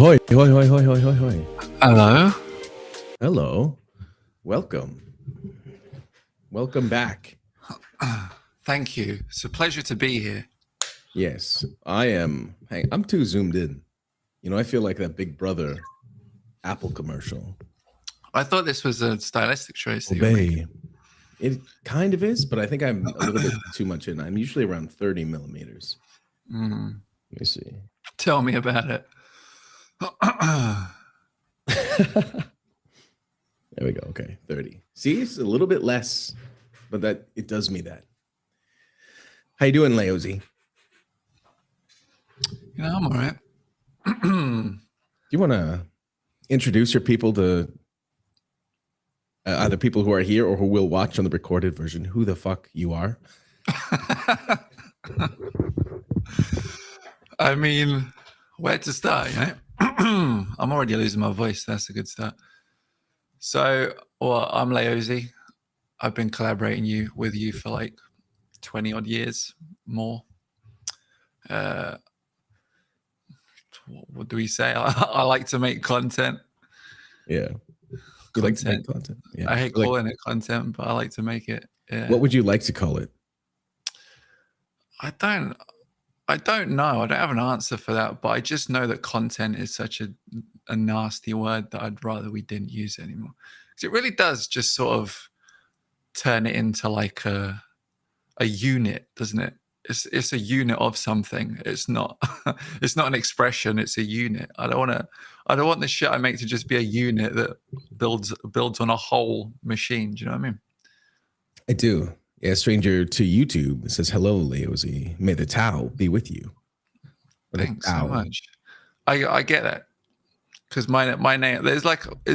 Ahoy, hoy, hoy, hoy, hoy, hoy, hoy. Hello. Hello. Welcome. Welcome back. Thank you. It's a pleasure to be here. Yes, I am. Hey, I'm too zoomed in. You know, I feel like that Big Brother Apple commercial. I thought this was a stylistic choice that you were making. It kind of is, but I think I'm a little bit too much in. I'm usually around 30 millimeters. Let me see. Tell me about it. There we go. Okay, 30. See, it's a little bit less, but that it does me that. How you doing, Layozi? I'm all right. Do you want to introduce your people to either people who are here or who will watch on the recorded version who the fuck you are? I mean, where to start, right? I'm already losing my voice. That's a good start. So, I'm Layozi. I've been collaborating with you for like 20 odd years more. What do we say? I like to make content. Yeah. You like to make content? Yeah. I hate calling it content, but I like to make it. Yeah. What would you like to call it? I don't know. I don't have an answer for that, but I just know that content is such a nasty word that I'd rather we didn't use it anymore. Because it really does just sort of turn it into like a unit, doesn't it? It's a unit of something. It's not it's not an expression, it's a unit. I don't want the shit I make to just be a unit that builds on a whole machine. Do you know what I mean? I do. Yeah, stranger to YouTube says, hello, Layozi. May the Tao be with you. Thanks so much. I get that. Because my name, is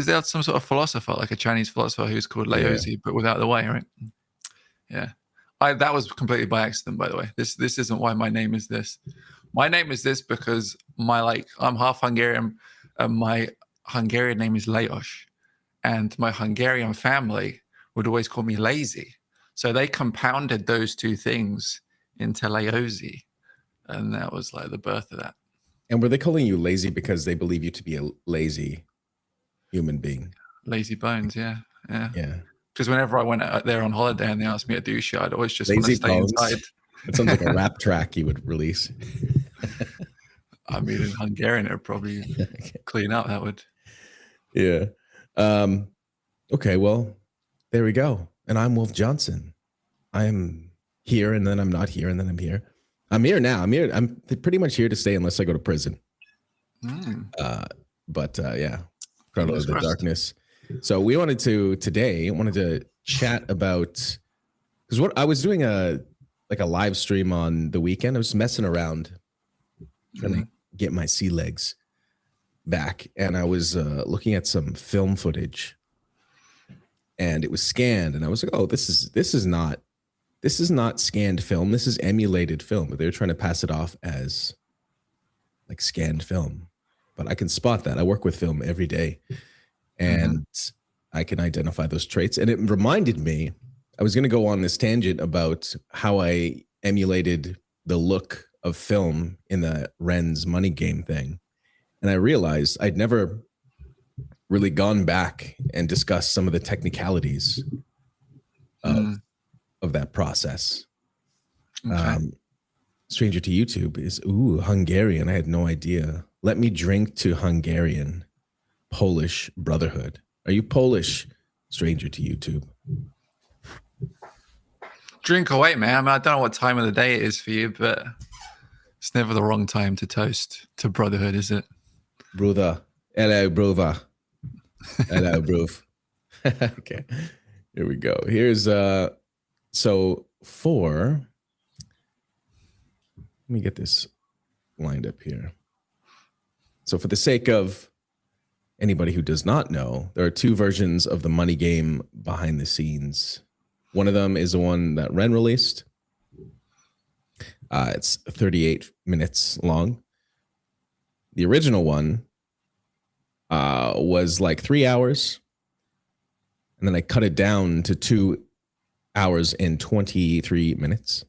there some sort of philosopher, like a Chinese philosopher who's called Layozi, but without the way, right? Yeah. That was completely by accident, by the way. This isn't why my name is this. My name is this because I'm half Hungarian, and my Hungarian name is Lajos, and my Hungarian family would always call me lazy. So they compounded those two things into Layozi, and that was like the birth of that. And were they calling you lazy because they believe you to be a lazy human being? Lazy bones, yeah. Because whenever I went out there on holiday and they asked me to do shit, I'd always just want to stay inside. It sounds like a rap track you would release. I mean, in Hungarian, it would probably clean up. That would. Yeah. Okay, well, there we go. And I'm Wolf Johnson. I'm here, and then I'm not here, and then I'm here. I'm here now. I'm pretty much here to stay unless I go to prison. But yeah, Chrono of the Darkness. So we wanted to chat about, because what I was doing a live stream on the weekend. I was messing around trying to get my sea legs back, and I was looking at some film footage, and it was scanned, and I was like, oh, this is not scanned film. This is emulated film, but they're trying to pass it off as like scanned film. But I can spot that. I work with film every day, and I can identify those traits. And it reminded me, I was going to go on this tangent about how I emulated the look of film in the Ren's Money Game thing. And I realized I'd never really gone back and discussed some of the technicalities of that process. Okay. Stranger to YouTube is Hungarian. I had no idea. Let me drink to Hungarian. Polish Brotherhood. Are you Polish, stranger to YouTube? Drink away, man. I mean, I don't know what time of the day it is for you, but it's never the wrong time to toast to brotherhood, is it? Brother. Hello, brother. Hello, bruv. Okay. Here we go. Here's so let me get this lined up here. So for the sake of anybody who does not know, there are two versions of the Money Game behind the scenes. One of them is the one that Ren released. It's 38 minutes long. The original one was like 3 hours. And then I cut it down to 2 hours and 23 minutes.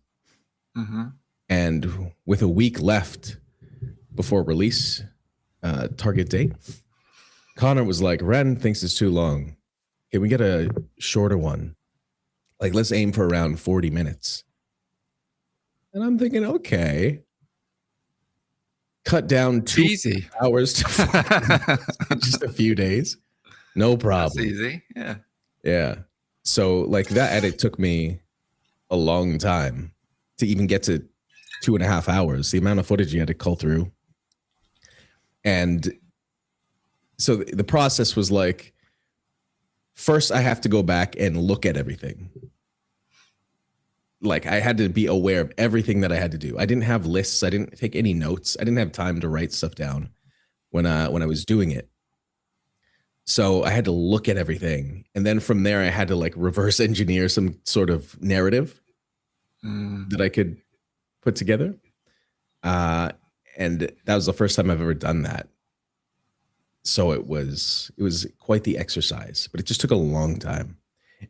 And with a week left before release, target date. Connor was like, Ren thinks it's too long. Can we get a shorter one? Like, let's aim for around 40 minutes. And I'm thinking, okay. Cut down 2 hours to just a few days. No problem. That's easy. Yeah. Yeah. So like that edit took me a long time to even get to 2.5 hours, the amount of footage you had to cull through. And so the process was like, first I have to go back and look at everything. Like I had to be aware of everything that I had to do. I didn't have lists. I didn't take any notes. I didn't have time to write stuff down when I was doing it. So I had to look at everything. And then from there, I had to like reverse engineer some sort of narrative that I could put together. And that was the first time I've ever done that. So it was quite the exercise, but it just took a long time.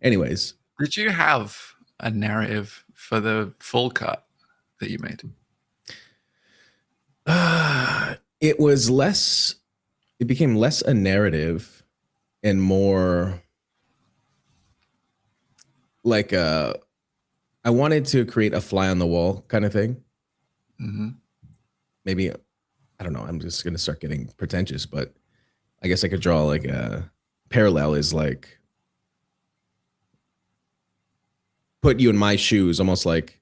Anyways. Did you have a narrative for the full cut that you made? It became less a narrative and more like I wanted to create a fly on the wall kind of thing. Mm-hmm. Maybe, I don't know, I'm just going to start getting pretentious, but I guess I could draw like a parallel is like put you in my shoes, almost like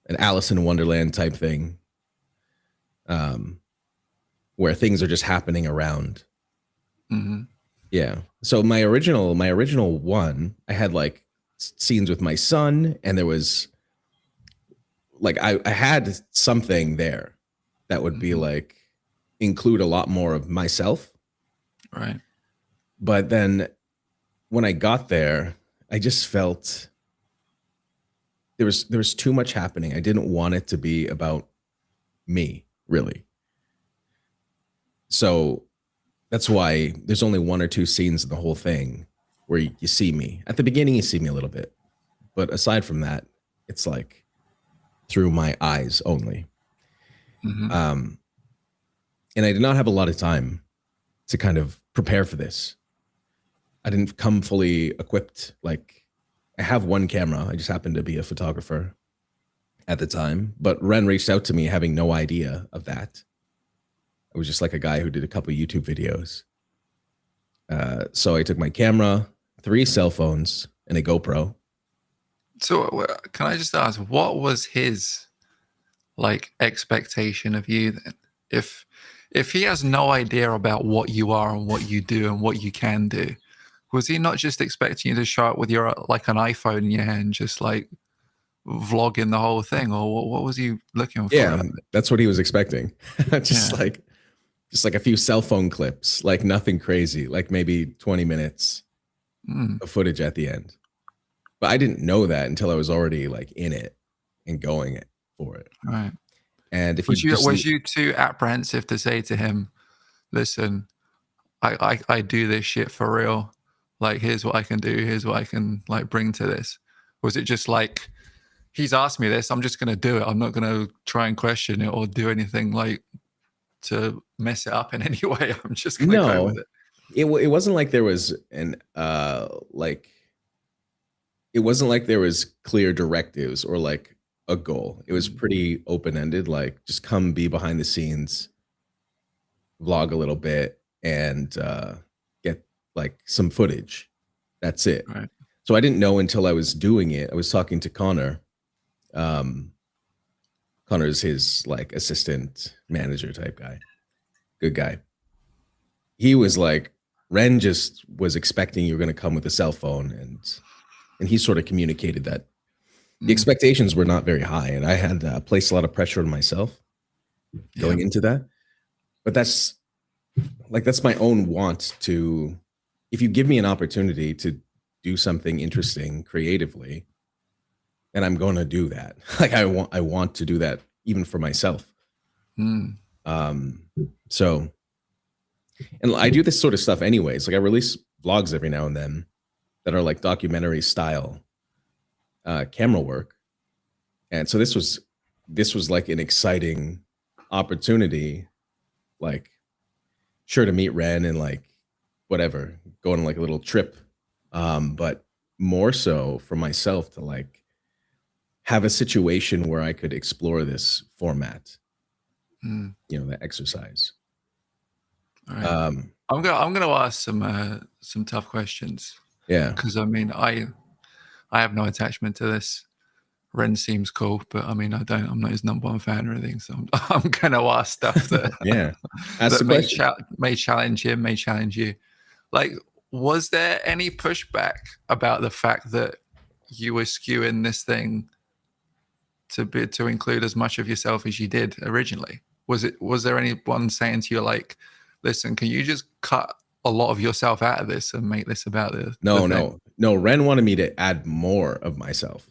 an Alice in Wonderland type thing, where things are just happening around. Mm-hmm. Yeah. So my original one, I had like scenes with my son, and there was like I had something there that would be like include a lot more of myself. Right. But then when I got there, I just felt there was too much happening. I didn't want it to be about me, really. So that's why there's only 1 or 2 scenes in the whole thing where you see me. At the beginning, you see me a little bit. But aside from that, it's like through my eyes only. Mm-hmm. And I did not have a lot of time to kind of prepare for this. I didn't come fully equipped. Like I have one camera. I just happened to be a photographer at the time. But Ren reached out to me having no idea of that. I was just like a guy who did a couple of YouTube videos. So I took my camera, 3 cell phones, and a GoPro. So can I just ask, what was his like expectation of you then? If he has no idea about what you are and what you do and what you can do, was he not just expecting you to show up with your like an iPhone in your hand, just like vlogging the whole thing, or what was he looking for? Yeah, that's what he was expecting. Just like a few cell phone clips, like nothing crazy, like maybe 20 minutes of footage at the end. But I didn't know that until I was already like in it and going for it. Right. And if was you too apprehensive to say to him, listen, I do this shit for real. Like, here's what I can do. Here's what I can like bring to this. Was it just like, he's asked me this, I'm just going to do it. I'm not going to try and question it or do anything like to mess it up in any way. I'm just going to go with it. It wasn't like there was it wasn't like there was clear directives or like a goal. It was pretty open-ended, like just come be behind the scenes, vlog a little bit, and get like some footage. That's it. Right. So I didn't know until I was doing it. I was talking to Connor. Connor's his like assistant manager type guy. Good guy. He was like, Ren just was expecting you were going to come with a cell phone, and he sort of communicated that the expectations were not very high, and I had placed a lot of pressure on myself going into that. But that's my own want to, if you give me an opportunity to do something interesting creatively, and I'm going to do that. Like I want to do that even for myself. So, and I do this sort of stuff anyways. Like I release vlogs every now and then that are like documentary style camera work. And so this was like an exciting opportunity, like sure to meet Ren and like whatever, go on like a little trip. But more so for myself to like have a situation where I could explore this format, you know, the exercise. All right. I'm gonna ask some tough questions. Yeah. Because I mean, I have no attachment to this. Ren seems cool, but I mean, I'm not his number one fan or anything. So I'm gonna ask stuff that yeah, ask that the question. may challenge him, may challenge you. Like, was there any pushback about the fact that you were skewing this thing to include as much of yourself as you did originally? Was there anyone saying to you like, listen, can you just cut a lot of yourself out of this and make this about the no. Ren wanted me to add more of myself.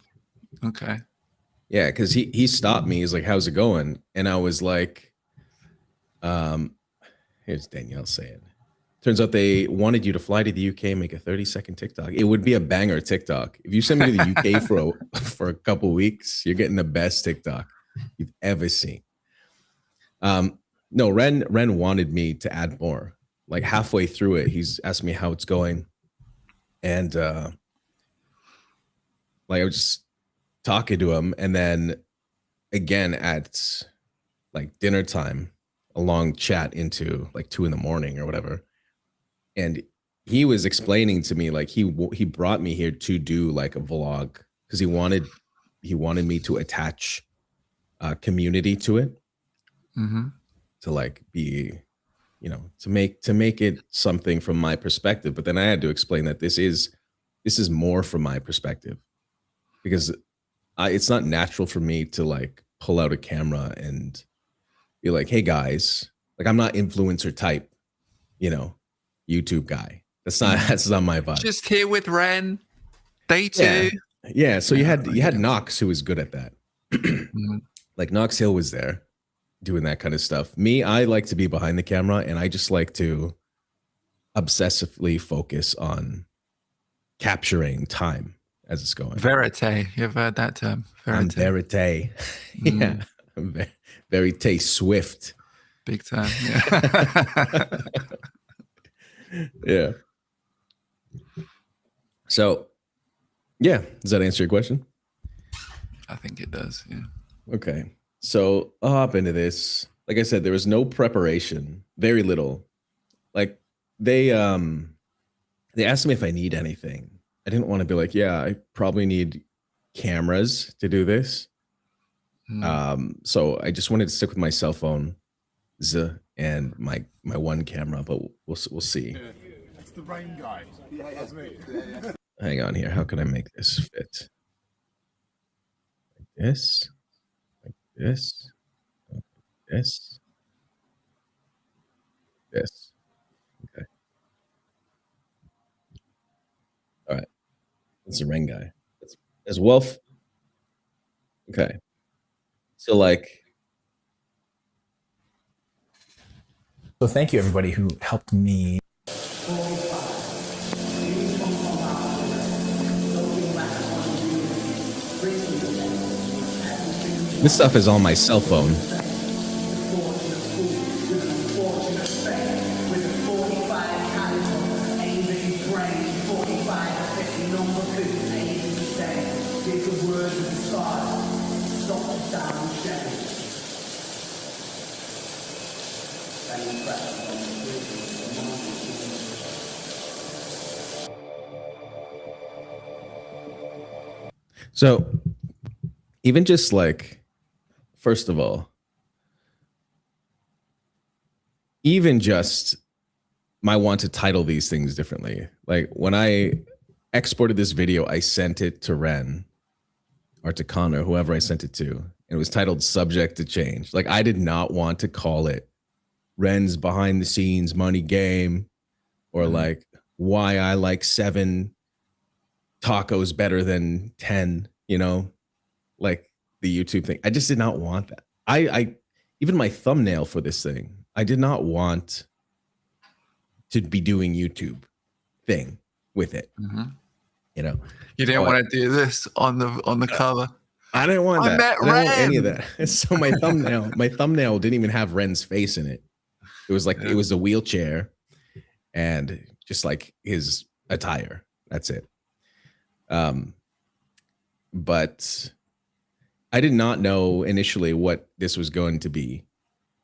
Okay. Yeah, because he stopped me. He's like, how's it going? And I was like, here's Danielle saying, turns out they wanted you to fly to the UK and make a 30-second TikTok. It would be a banger TikTok. If you send me to the UK for a couple weeks, you're getting the best TikTok you've ever seen. No, Ren wanted me to add more. Like halfway through it, he's asked me how it's going. And like I was just talking to him. And then again at like dinner time, a long chat into like 2 a.m. or whatever. And he was explaining to me like he brought me here to do like a vlog because he wanted me to attach community to it, to like be, you know, to make it something from my perspective. But then I had to explain that this is more from my perspective because it's not natural for me to like pull out a camera and be like, hey guys, like I'm not influencer type, you know, YouTube guy. That's not my vibe. Just here with Ren, day 2. Yeah. So you had Knox who was good at that. Like Knox Hill was there doing that kind of stuff. Me, I like to be behind the camera and I just like to obsessively focus on capturing time as it's going. Verite. You've heard that term. Verite. Verite. Yeah. Verite Swift. Big time. Yeah. Yeah. So, yeah, does that answer your question? I think it does. Yeah. Okay. So I'll hop into this. Like I said, there was no preparation, very little. Like they asked me if I need anything. I didn't want to be like, yeah, I probably need cameras to do this. So I just wanted to stick with my cell phone and my one camera, but we'll see. It's the rain guy. Yeah, that's me. Hang on here. How can I make this fit? Like this. Like this. Like this. This. Okay. All right. That's the rain guy. That's Wolf. Okay. So like. So thank you everybody who helped me. This stuff is on my cell phone. So even just like, first of all, even just my want to title these things differently. Like when I exported this video, I sent it to Ren or to Connor, whoever I sent it to. And it was titled Subject to Change. Like I did not want to call it Ren's behind the scenes money game or like why I like 7 tacos better than 10, you know, like the YouTube thing. I just did not want that. I even my thumbnail for this thing, I did not want to be doing YouTube thing with it. You know, you didn't want to do this on the cover. I didn't want that. I didn't want any of that. So my thumbnail didn't even have Ren's face in it. It was like it was a wheelchair and just like his attire. That's it. But I did not know initially what this was going to be,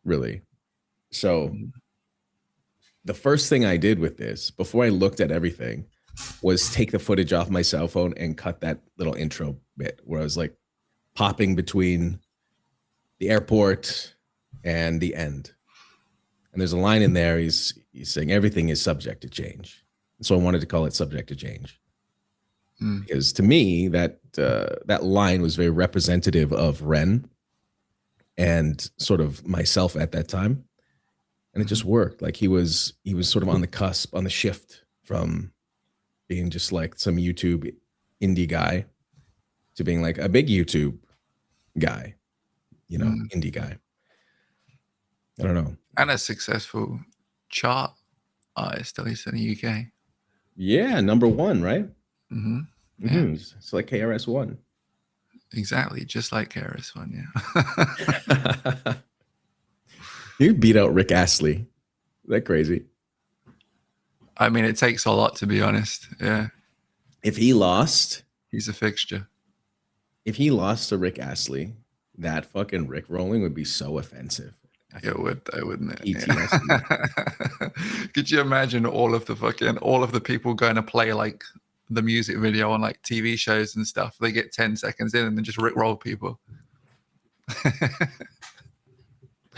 really. So the first thing I did with this, before I looked at everything, was take the footage off my cell phone and cut that little intro bit where I was like popping between the airport and the end. And there's a line in there. He's saying everything is subject to change. So I wanted to call it subject to change. Because to me, that line was very representative of Ren and sort of myself at that time. And it just worked. Like he was sort of on the cusp, on the shift from being just like some YouTube indie guy to being like a big YouTube guy, indie guy. I don't know. And a successful chart artist, at least in the UK. Yeah, number 1, right? Mm-hmm. Yeah. Mm-hmm. It's like KRS-One. Exactly, just like KRS-One, yeah. You beat out Rick Astley. Is that crazy? I mean, it takes a lot, to be honest. Yeah. If he lost, he's a fixture. If he lost to Rick Astley, that fucking Rick rolling would be so offensive. It would, wouldn't it? Yeah. Could you imagine all of the people going to play like the music video on like TV shows and stuff? They get 10 seconds in and then just rickroll people.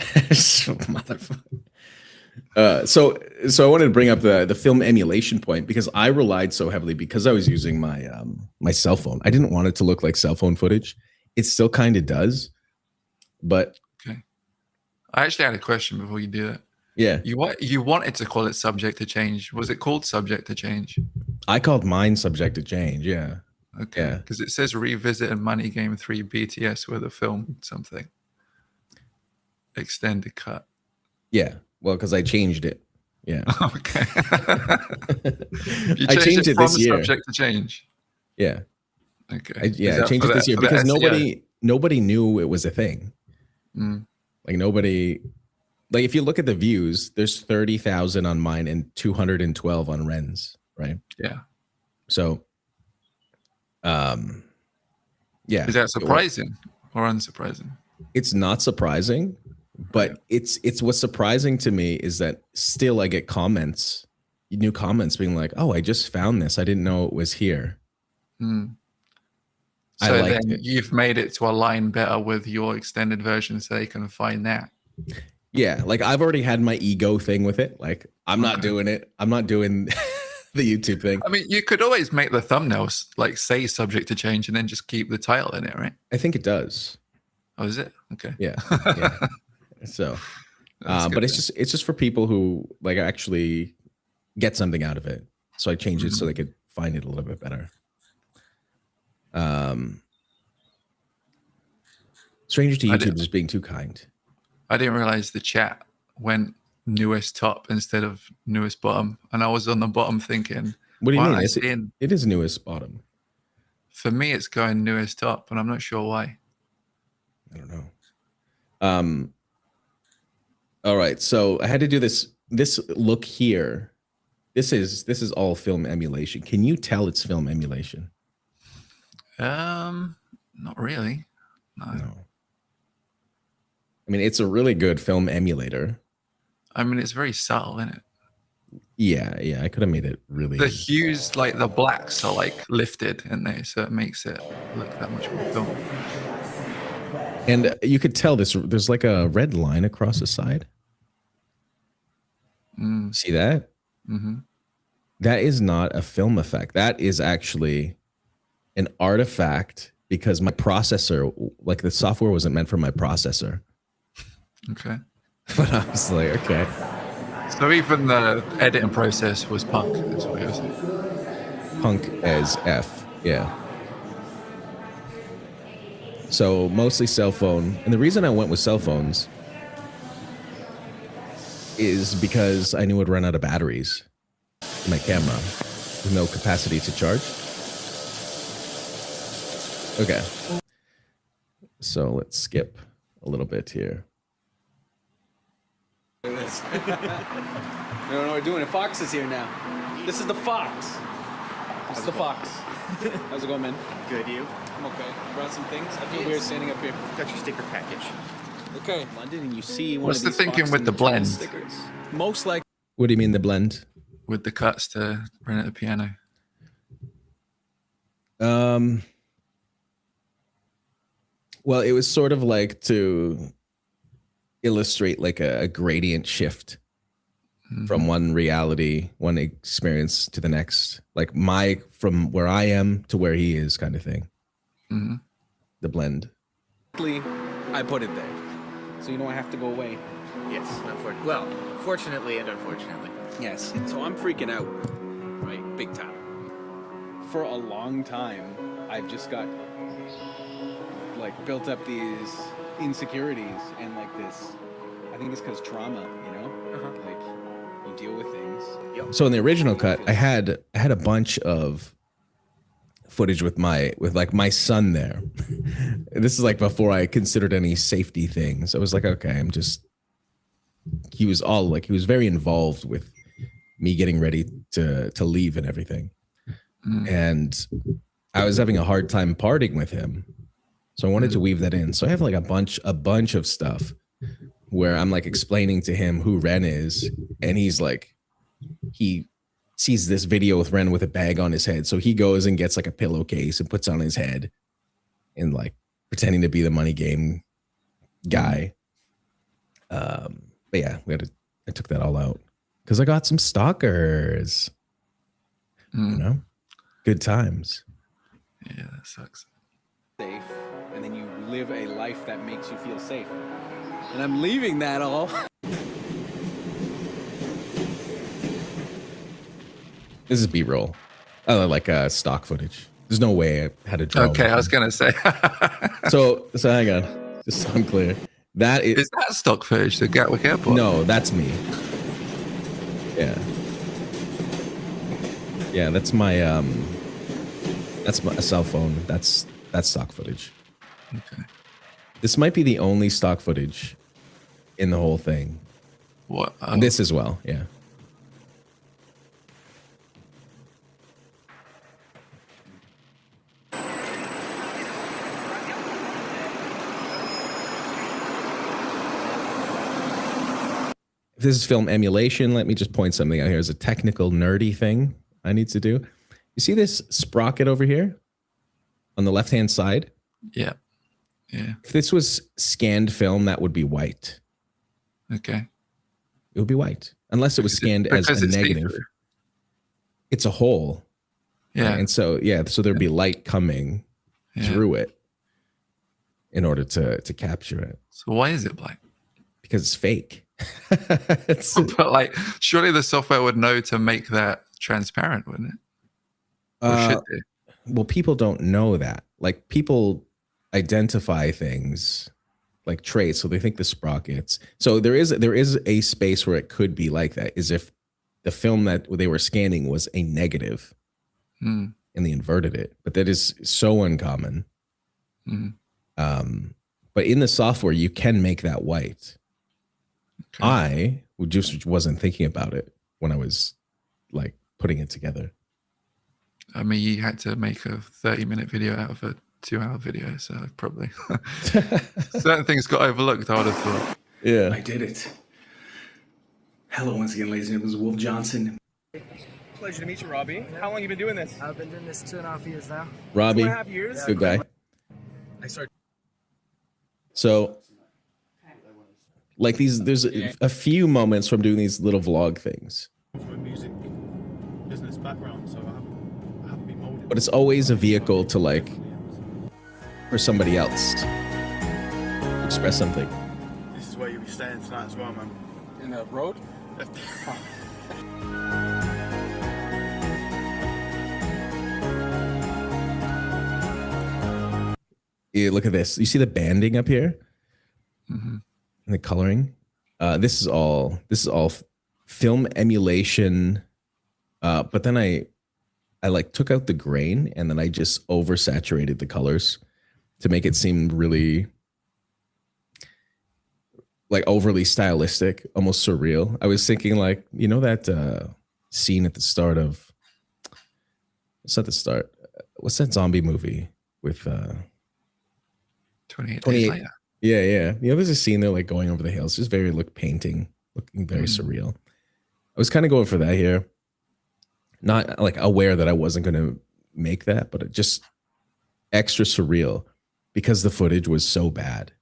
Motherfucker. So I wanted to bring up the film emulation point because I relied so heavily because I was using my my cell phone. I didn't want it to look like cell phone footage. It still kind of does, but okay. I actually had a question before you do that. Yeah, you wanted to call it subject to change. Was it called subject to change? I called mine subject to change. Yeah. Okay. Because it says revisit and Money Game 3 BTS with a film something extended cut. Yeah. Well, because I changed it. Yeah. Okay. I changed it this year. Subject to change. Yeah. Okay. I changed it this year because nobody knew it was a thing. Like nobody, like if you look at the views, there's 30,000 on mine and 212 on Ren's, right? Yeah. So, yeah. Is that surprising or unsurprising? It's not surprising. But it's what's surprising to me is that still I get new comments being like, "Oh, I just found this. I didn't know it was here." So then you've made it to align better with your extended version, so they can find that. Yeah, like I've already had my ego thing with it. Like I'm not doing it. I'm not doing the YouTube thing. I mean, you could always make the thumbnails like say subject to change and then just keep the title in it, right? I think it does. Oh, is it? Okay. Yeah. So, but it's just for people who like actually get something out of it. So I changed it so they could find it a little bit better. Stranger to YouTube is being too kind. I didn't realize the chat went newest top instead of newest bottom, and I was on the bottom thinking, "What do you mean? It is newest bottom." For me, it's going newest top, and I'm not sure why. I don't know. All right, so I had to do this look here. This is all film emulation. Can you tell it's film emulation? Not really. No. I mean, it's a really good film emulator. I mean, it's very subtle, isn't it? Yeah. I could have made it really. The hues, like the blacks, are like lifted in there, so it makes it look that much more film. And you could tell there's like a red line across the side. See that? Mm-hmm. That is not a film effect. That is actually an artifact because my processor, like the software wasn't meant for my processor. Okay. But I was like, okay. So even the editing process was punk. That's what you're saying. Punk as F. Yeah. So mostly cell phone. And the reason I went with cell phones is because I knew it would run out of batteries in my camera with no capacity to charge. Okay. So let's skip a little bit here. is. We don't know what we're doing. A fox is here now. This is the fox. This is the fox. How's it going, man? Good, you? I'm okay. Brought some things. I feel weird standing up here. Got your sticker package. Okay. London, and you see one What's of the these thinking Fox with the and Control blend? stickers. Most likely. What do you mean the blend? With the cuts to run at the piano. Well, it was sort of like to illustrate like a gradient shift from one reality, one experience to the next, like from where I am to where he is, kind of thing. The blend. I put it there, so you know I have to go away. Yes, unfortunately. Well, fortunately and unfortunately. Yes. So I'm freaking out, right? Big time. For a long time, I've just got like built up these insecurities and like this. I think it's because trauma, you know, like you deal with things. Yep. So in the original cut, I had a bunch of footage with my son there. This is like before I considered any safety things. I was like, okay, he was very involved with me getting ready to leave and everything. And I was having a hard time parting with him. So I wanted to weave that in. So I have like a bunch of stuff where I'm like explaining to him who Ren is, and he's like, he sees this video with Ren with a bag on his head. So he goes and gets like a pillowcase and puts on his head and like pretending to be the money game guy. But yeah, I took that all out because I got some stalkers. You know, good times. Yeah, that sucks. Safe, and then you live a life that makes you feel safe. And I'm leaving that all. This is B-roll. Like stock footage. There's no way I had to draw. Okay, I was gonna say. So hang on, just so I'm clear. That is that stock footage? The Gatwick Airport? No, that's me. Yeah, that's my cell phone. That's stock footage. Okay. This might be the only stock footage in the whole thing. What? This as well, yeah. If this is film emulation, let me just point something out here. As a technical nerdy thing I need to do. You see this sprocket over here on the left-hand side? Yeah. Yeah. If this was scanned film, that would be white. Okay. It would be white. Unless it was scanned as a negative. It's a hole. Yeah. Right? And so, so there'd be light coming through it in order to capture it. So why is it black? Because it's fake. But like, surely the software would know to make that transparent, wouldn't it? Or should they? Well, people don't know that. Like, people identify things like traits, so they think the sprockets. So there is a space where it could be like that, is if the film that they were scanning was a negative and they inverted it. But that is so uncommon. But in the software, you can make that white. Okay. I just wasn't thinking about it when I was like putting it together. I mean, you had to make a 30-minute video out of a 2-hour video, so probably certain things got overlooked, I would have thought. Yeah. I did it. Hello once again, ladies and gentlemen. This is Wolf Johnson. Pleasure to meet you, Robbie. How long have you been doing this? I've been doing this 2.5 years now. Robbie, 2.5 years? good guy. I started. So, like there's a few moments from doing these little vlog things. From a music business background, so I haven't been molded. But it's always a vehicle to like, for somebody else to express something. This is where you'll be staying tonight as well, man. In the road? Yeah, look at this. You see the banding up here? And the coloring? This is all film emulation. But then I like took out the grain and then I just oversaturated the colors to make it seem really like overly stylistic, almost surreal. I was thinking like, you know, that scene at the start of, what's at the start? What's that zombie movie with 28 days later. Yeah, yeah. You know, there's a scene there like going over the hills, just very looking very surreal. I was kind of going for that here. Not like aware that I wasn't going to make that, but it just extra surreal because the footage was so bad.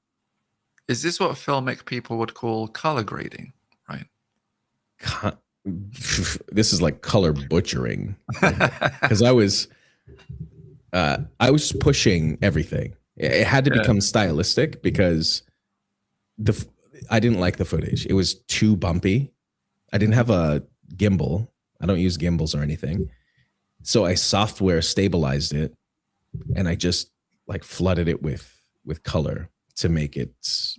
Is this what filmic people would call color grading, right? This is like color butchering because I was pushing everything. It had to become stylistic because I didn't like the footage. It was too bumpy. I didn't have a gimbal. I don't use gimbals or anything. So I software stabilized it and I just like flooded it with color to make it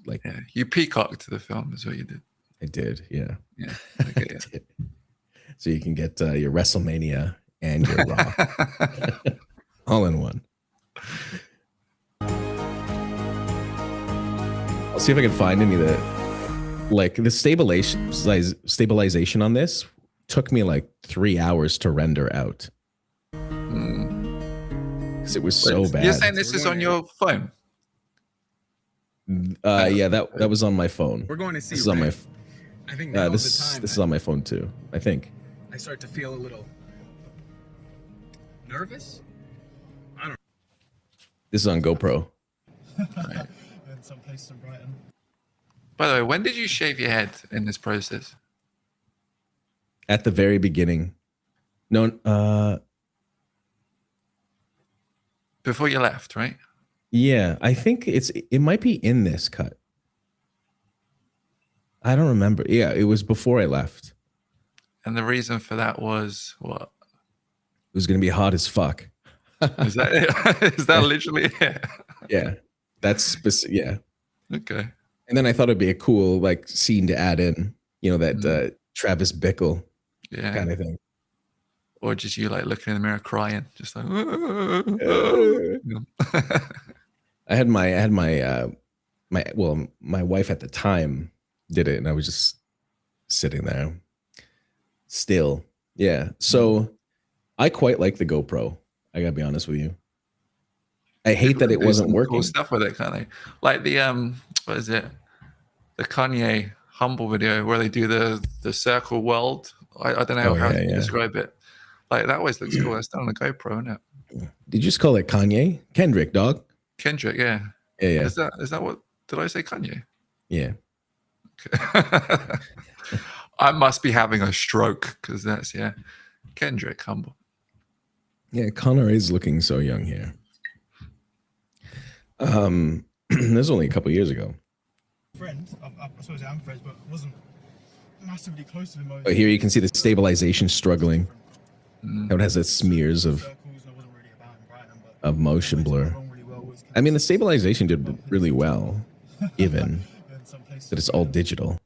like you peacocked the film is what you did. I did, yeah. Yeah. Okay, I did. So you can get your WrestleMania and your Raw all in one. I'll see if I can find any of the like the stabilization on this took me like 3 hours to render out. Because it was so bad. You're saying this is on your phone? Yeah, that was on my phone. We're going to see. This is on my. I think now this is the time. this is on my phone too. I think. I start to feel a little nervous. I don't. This is on GoPro. In some places in Brighton. By the way, when did you shave your head in this process? At the very beginning. No, before you left, right? Yeah, I think it might be in this cut. I don't remember. Yeah, it was before I left. And the reason for that was what? It was going to be hot as fuck. Is that it? Is that literally it? Yeah, that's specific. Yeah. Okay. And then I thought it'd be a cool like scene to add in, you know, that Travis Bickle kind of thing. Or just you like looking in the mirror crying, just like. I had my wife at the time did it, and I was just sitting there, still. Yeah. So I quite like the GoPro. I gotta be honest with you. I hate that it wasn't working. Cool stuff with it, kind of like the what is it? The Kanye Humble video where they do the circle world. I don't know how to describe it. Like that always looks cool. That's done on a GoPro, isn't it? Did you just call it Kanye? Kendrick, dog. Kendrick, yeah. Yeah. Is that what? Did I say Kanye? Yeah. Okay. I must be having a stroke because that's Kendrick Humble. Yeah, Connor is looking so young here. This was only a couple years ago. Friends, I suppose I'm friends, but wasn't massively close to him. But here you can see the stabilization struggling. How it has its smears of motion blur. I mean, the stabilization did really well, even that it's all digital.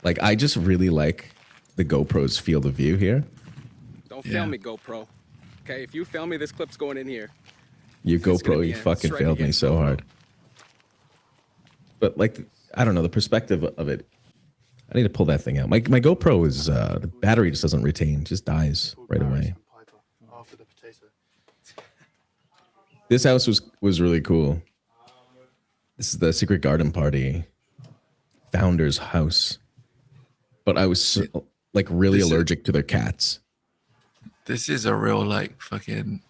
Like, I just really like the GoPro's field of view here. Don't film me, GoPro. Okay, if you film me, this clip's going in here. You GoPro, you fucking failed me so hard. But like, I don't know, the perspective of it. I need to pull that thing out. My GoPro is the battery just doesn't retain, just dies right away. This house was really cool. This is the Secret Garden Party founder's house. But I was like really allergic to their cats. This is a real like fucking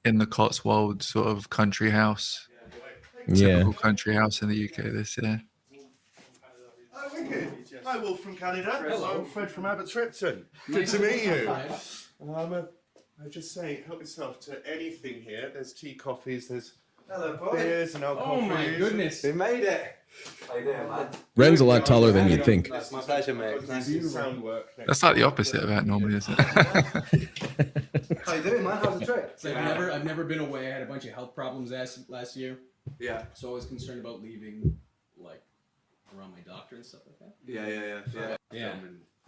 in the Cotswolds sort of country house. Typical country house in the UK. This Oh, wicked. Hi, Wolf from Canada. Hello. I'm Fred from Abbots Repton. Good to meet you. I just say, help yourself to anything here. There's tea, coffees, there's beers and alcohol. Oh my goodness. We made it. How you doing, man? Ren's a lot taller than you'd think. That's my pleasure, mate. That's like the opposite of that normally, isn't it? How you doing, man? How's the trip? So I've never been away. I had a bunch of health problems last year. Yeah. So I was concerned about leaving, like, around my doctor and stuff like that. Yeah. Yeah.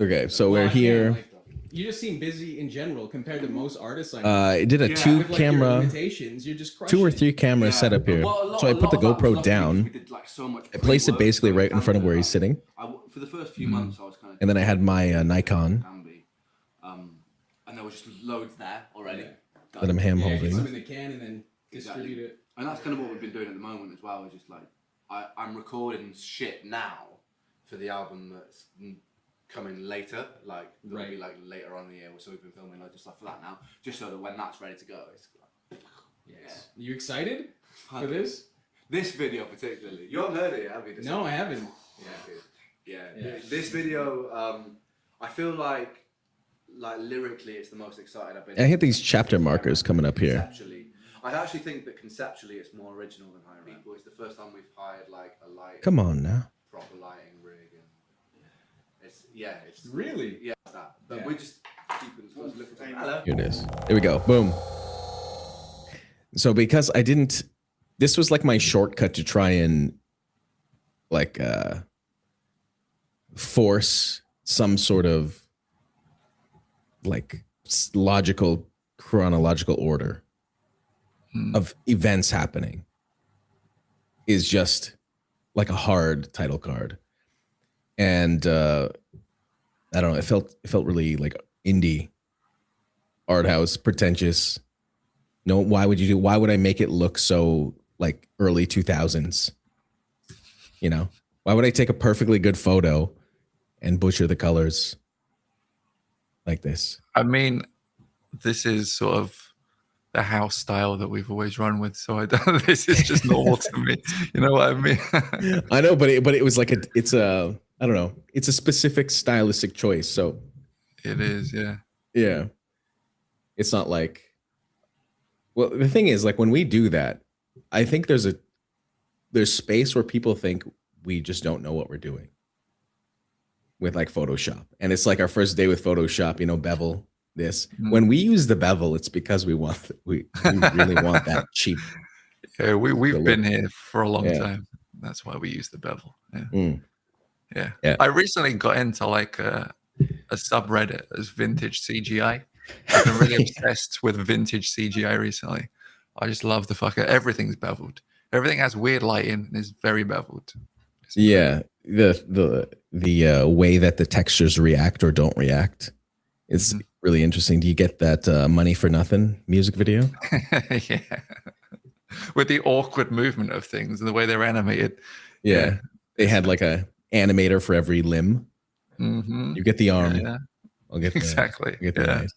Okay, so we're here You just seem busy in general compared to most artists. I did a with, two like, your camera, limitations, you're just 2 or crushing 3 camera setup here. So I put the GoPro down. I placed it basically right in front of where he's sitting. For the first few months, I was kind of. And then I had my Nikon And there was just loads there already. that I'm hand Yeah, get holding. some in the can and then distribute it. And that's kind of what we've been doing at the moment as well. Is just like I'm recording shit now for the album that's coming later. Like it'll be like later on in the year. So we've been filming loads of stuff for that now, just so that when that's ready to go, it's like, Yes. Yeah. You excited for this? This video particularly. You haven't heard it, have you? No, I haven't. Yeah. This video, I feel like lyrically, it's the most excited I've been. I hit these chapter markers coming up here. Conceptually, I actually think that conceptually it's more original than Higher People. It's the first time we've hired like a light. Come on now. Proper lighting rig, and it's really that. But we just keep it close. Look at hello. Here it is. Here we go. Boom. So because I didn't, this was like my shortcut to try and like force some sort of like logical chronological order of events happening is just like a hard title card. And I don't know, it felt really like indie, art house, pretentious. No, why would I make it look so like early 2000s? You know, why would I take a perfectly good photo and butcher the colors like this? I mean, this is sort of the house style that we've always run with. So I don't, this is just normal to me. You know what I mean? I know, but it was like it's a, I don't know. It's a specific stylistic choice. So it is. Yeah. Yeah. It's not like, well, the thing is, like when we do that, I think there's space where people think we just don't know what we're doing with like Photoshop. And it's like our first day with Photoshop, you know, bevel this. When we use the bevel, it's because we really want that cheap. Yeah, we've been here for a long time. That's why we use the bevel. Yeah. Yeah. I recently got into like a subreddit as vintage CGI. I've been really obsessed with vintage CGI recently. I just love the fuck. Everything's beveled. Everything has weird lighting and is very beveled. Yeah, the way that the textures react or don't react is really interesting. Do you get that Money for Nothing music video? Yeah, with the awkward movement of things and the way they're animated. Yeah, they had like a animator for every limb. You get the arm. Yeah. I'll get exactly. Get the eyes.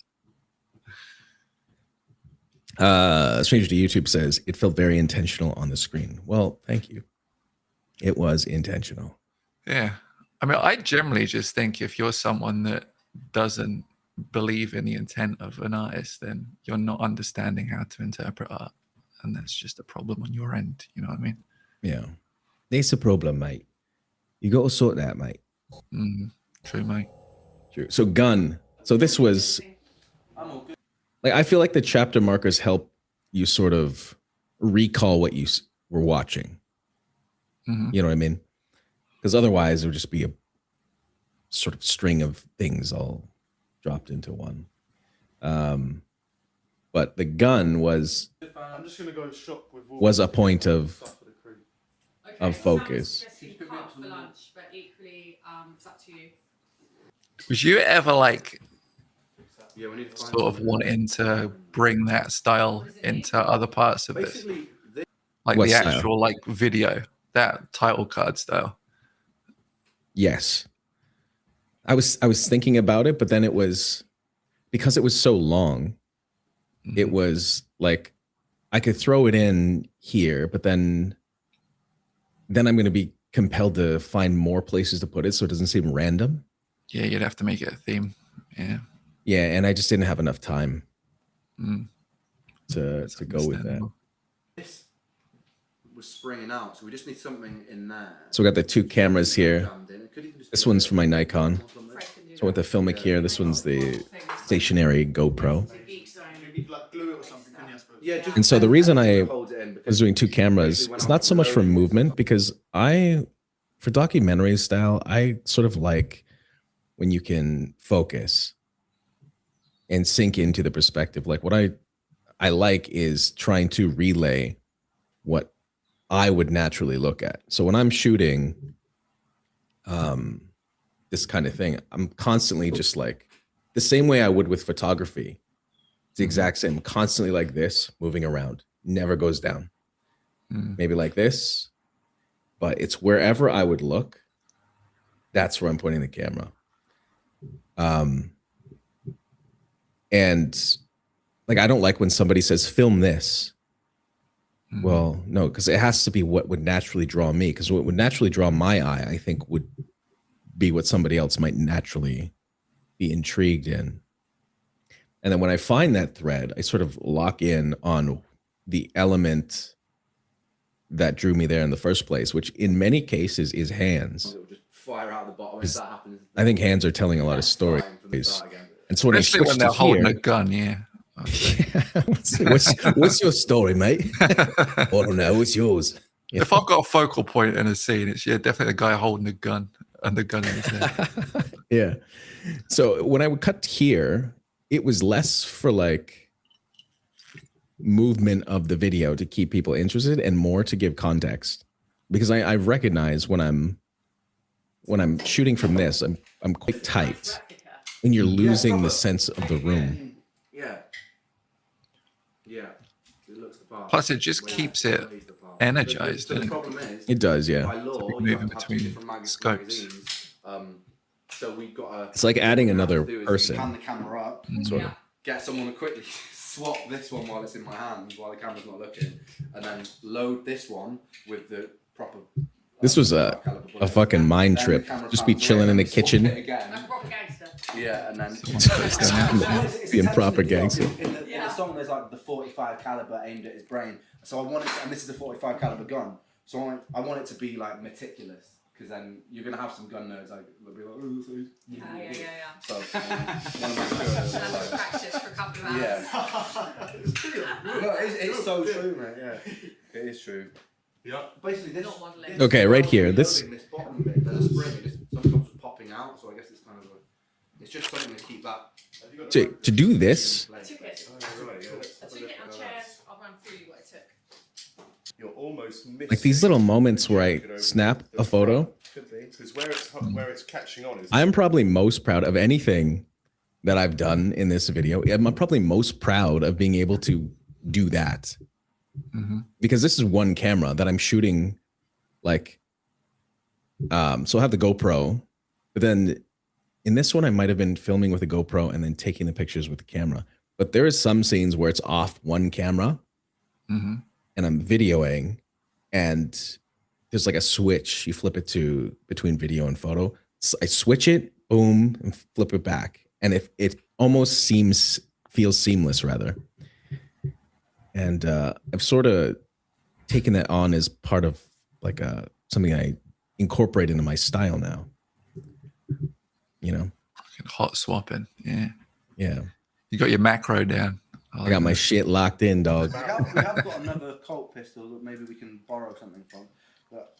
Stranger to YouTube says it felt very intentional on the screen. Well, thank you. It was intentional. Yeah. I mean, I generally just think if you're someone that doesn't believe in the intent of an artist, then you're not understanding how to interpret art. And that's just a problem on your end. You know what I mean? Yeah. That's a problem, mate. You got to sort that, mate. True, mate. True. So Gun. So this was like, I feel like the chapter markers help you sort of recall what you were watching. You know what I mean? Because otherwise it would just be a sort of string of things all dropped into one. But the gun was I'm just gonna go shop with was a point of focus. For lunch, but equally, it's up to you. Was you ever like sort of wanting to bring that style into other parts of this? Like What the style? actual like video, that title card style. Yes. I was thinking about it, but then it was because it was so long, it was like I could throw it in here, but then I'm going to be compelled to find more places to put it so it doesn't seem random. Yeah, you'd have to make it a theme. Yeah. Yeah, and I just didn't have enough time to go with that. This was springing out, so we just need something in there. So we got the two cameras here. This one's for my Nikon. So with the Filmic here, this one's the stationary GoPro. And so the reason I was doing two cameras is not so much for movement, because for documentary style, I sort of like when you can focus and sink into the perspective. Like what I like is trying to relay what I would naturally look at. So when I'm shooting this kind of thing, I'm constantly just like the same way I would with photography. It's the exact same, constantly like this, moving around, never goes down. Maybe like this, but it's wherever I would look, that's where I'm pointing the camera. And like, I don't like when somebody says, film this. Well, no, because it has to be what would naturally draw me. Because what would naturally draw my eye, I think, would be what somebody else might naturally be intrigued in. And then when I find that thread, I sort of lock in on the element that drew me there in the first place, which in many cases is hands. Just fire out the bottom if that happens. I think hands are telling a lot of stories. And so when especially when they're holding a gun, yeah. What's your story, mate? I don't know. What's yours? Yeah. If I've got a focal point in a scene, it's definitely the guy holding a gun and the gun in his head. Yeah. So when I would cut here, it was less for like movement of the video to keep people interested and more to give context, because I recognize when I'm shooting from this, I'm quite tight, and you're losing the sense of the room. Yeah. It looks the part. Plus, it just keeps it energized. The problem is, it does, yeah. by law, moving between scopes. So we've got it's like adding another person. Pan the camera up, sort of. Get someone to quickly swap this one while it's in my hand, while the camera's not looking, and then load this one with the proper. This was a fucking mind trip. Just be chilling in the kitchen. Yeah, and then being proper gangster. In the song, there's like the 45 caliber aimed at his brain. So I want it, and this is a 45 caliber gun. So I want it to be like meticulous, because then you're gonna have some gun nerds like they'll be like, oh, so Yeah. So one of my girls, Practice for a couple of hours. yeah. No, it's so true, mate. Yeah, it is true. Yeah. Basically, this. Okay, right here. This bottom bit, there's a spring. It sometimes popping out, so I guess it's kind of it's just something to keep that. to do this. I took it. I took it on chairs. I'll run through you what I took. You're almost missing Like these little moments where I snap a photo. Because where it's catching on is. I'm probably most proud of anything that I've done in this video. I'm probably most proud of being able to do that. Because this is one camera that I'm shooting, like, so I have the GoPro, but then in this one I might have been filming with a GoPro and then taking the pictures with the camera. But there is some scenes where it's off one camera, and I'm videoing, and there's like a switch. You flip it to between video and photo. So I switch it, boom, and flip it back, and if it almost feels seamless rather. And I've sort of taken that on as part of like something I incorporate into my style now. You know, hot swapping. Yeah. You got your macro down. I got my shit locked in, dog. We have got another Colt pistol that maybe we can borrow something from, but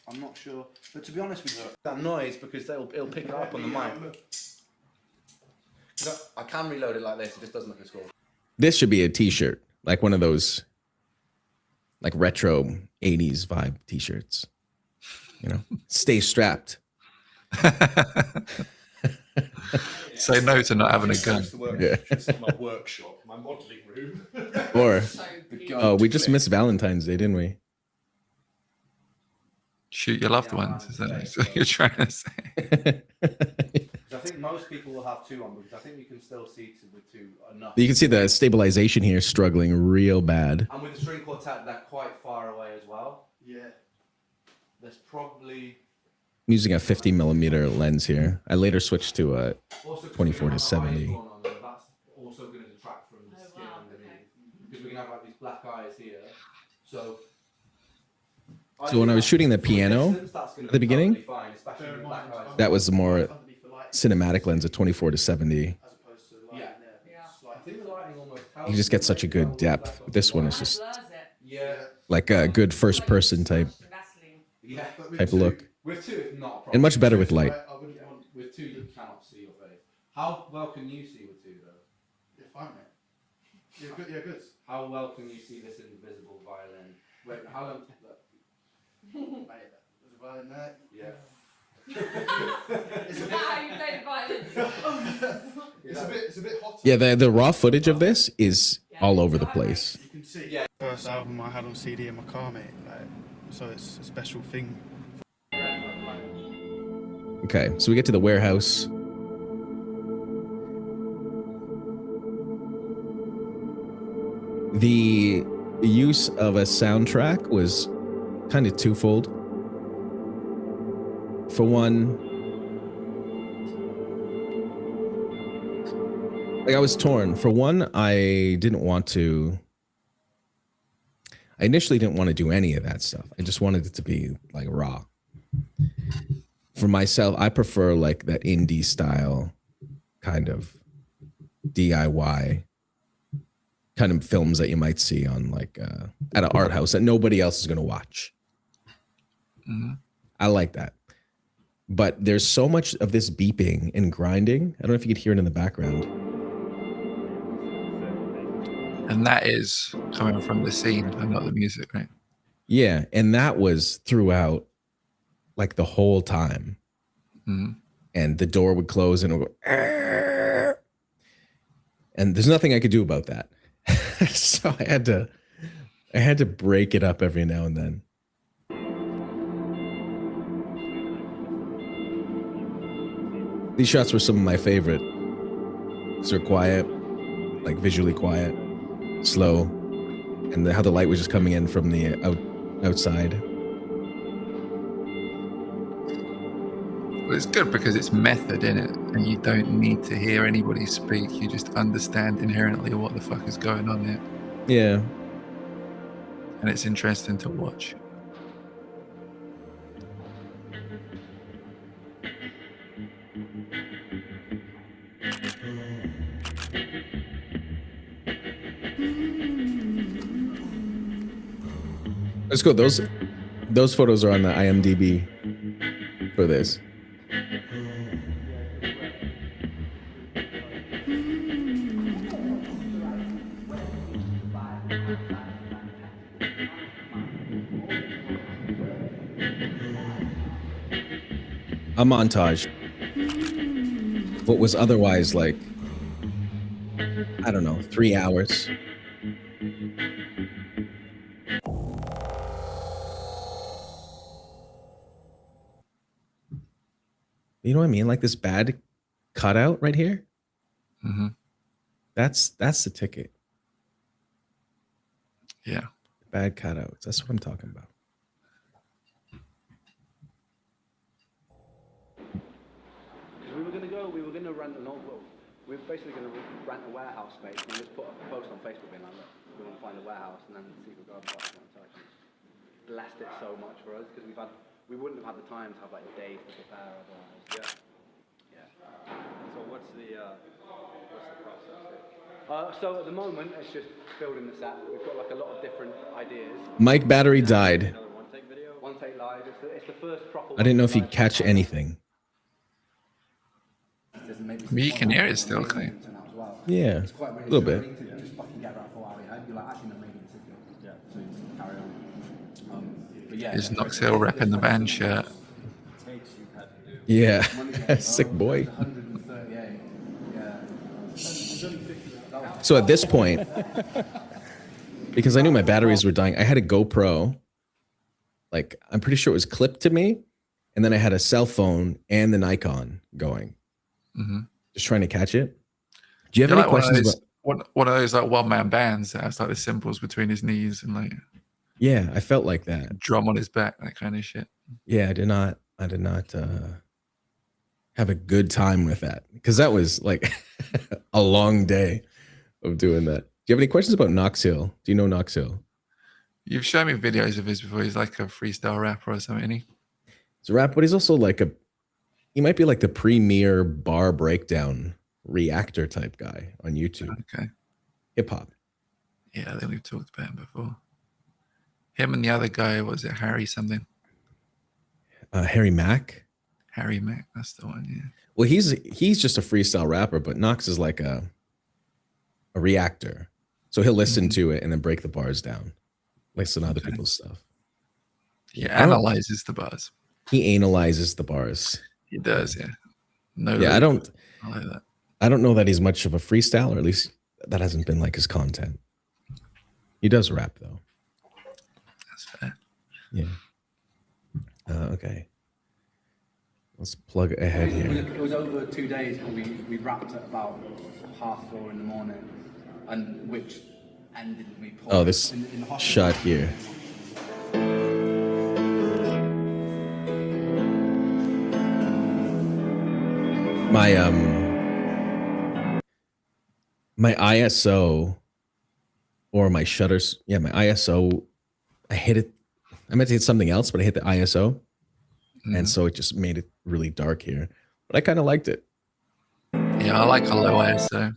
I'm not sure. But to be honest with you, that noise, because it'll pick it up on the mic. I can reload it like this. It just doesn't look as cool. This should be a t-shirt, like one of those like retro 80s vibe t-shirts. You know, stay strapped. Say no to not having a gun. Yeah. My workshop, my modeling room. Or we just missed Valentine's Day, didn't we? Shoot your loved ones. Is that what you're trying to say? I think most people will have two on, because I think you can still see with two enough. You can see the stabilization here struggling real bad. And with the string quartet, they're quite far away as well. Yeah. There's probably. I'm using a 50mm lens here. I later switched to a 24 to 70. That's also going to detract from the skin underneath, because we're going to have like these black eyes here. So when I was shooting the piano at the beginning, that was the more cinematic lens of 24 to 70. You just get such a good depth. This one is just like a good first person type of look. With two, it's not a problem. And much better with light. With two, you cannot see your face. How well can you see with 2 though? You're fine, mate. You're good. You're good. How well can you see this invisible violin? Wait, how long? Mate, there's a violin there. Yeah. Is that how you play the violin? It's a bit hot. Yeah, the raw footage of this is all over the place. You can see. Yeah. First album I had on CD in my car, mate. Like, so it's a special thing. Okay, so we get to the warehouse. The use of a soundtrack was kind of twofold. For one, like I was torn. For one, I initially didn't want to do any of that stuff. I just wanted it to be like raw. For myself, I prefer like that indie style kind of DIY kind of films that you might see on like at an art house that nobody else is going to watch. Mm-hmm. I like that. But there's so much of this beeping and grinding. I don't know if you could hear it in the background. And that is coming from the scene and not the music, right? Yeah, and that was throughout like the whole time. Mm-hmm. And the door would close and it would go, "Arr!" And there's nothing I could do about that. So I had to break it up every now and then. These shots were some of my favorite. They're quiet, like visually quiet, slow, and how the light was just coming in from the outside. Well, it's good because it's method in it, and you don't need to hear anybody speak. You just understand inherently what the fuck is going on there. Yeah. And it's interesting to watch. Let's go. Those photos are on the IMDb for this. A montage. What was otherwise like, I don't know, 3 hours. You know what I mean? Like this bad cutout right here. Mm-hmm. That's the ticket. Yeah. Bad cutouts. That's what I'm talking about. We were gonna rent an old. Well, we were basically gonna rent a warehouse space and just put up a post on Facebook being like, look, we want to find a warehouse, and then see if garden party got in touch. And blessed it so much for us because we wouldn't have had the time to have like a day to prepare otherwise. Yeah. So what's the process? So at the moment it's just building the set. We've got like a lot of different ideas. Mic battery died. One take live. It's the first proper. I didn't know if you'd catch anything. I mean, you can hear it still, can you? Yeah, a little bit. Is Knoxhill repping the band shirt? Yeah, sick boy. So at this point, because I knew my batteries were dying, I had a GoPro. Like, I'm pretty sure it was clipped to me. And then I had a cell phone and the Nikon going. Mm-hmm. Just trying to catch it. Do you have any questions about one of those like one-man bands that has like the cymbals between his knees and like Yeah, I felt like that. Drum on his back, that kind of shit. Yeah, I did not have a good time with that because that was like a long day of doing that. Do you have any questions about Knoxhill? Do you know Knoxhill? You've shown me videos of his before. He's like a freestyle rapper or something, isn't he? He's a rapper, but he's also like he might be like the premier bar breakdown reactor type guy on YouTube. Okay. Hip hop. Yeah, I think we've talked about him before. Him and the other guy, was it Harry something? Harry Mack. Harry Mack, that's the one. Yeah. Well, he's just a freestyle rapper, but Knox is like a reactor. So he'll listen to it and then break the bars down, listen to other people's stuff. He analyzes the bars. He analyzes the bars. He does, yeah. No, yeah, I like that. I don't know that he's much of a freestyle, or at least that hasn't been like his content. He does rap though. That's fair. Yeah. Okay. Let's plug ahead here. It was over 2 days, but we wrapped at about 4:30 in the morning, and which ended we. Oh, this shot here. My ISO or my shutters, my ISO, I hit it. I meant to hit something else, but I hit the ISO, and so it just made it really dark here. But I kind of liked it. Yeah, I like a low ISO.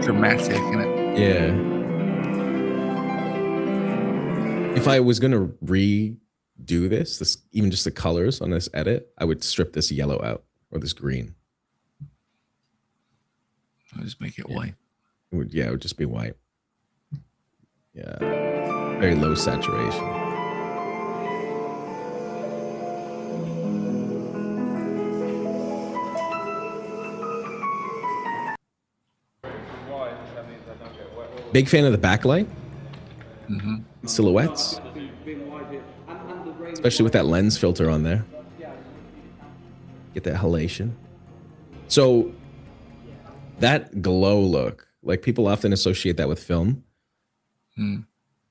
Dramatic, innit? Yeah. If I was gonna redo this, even just the colors on this edit, I would strip this yellow out or this green. I'll just make it white. It would just be white. Yeah. Very low saturation. Big fan of the backlight. Silhouettes. Especially with that lens filter on there. Get that halation. So that glow look, like people often associate that with film.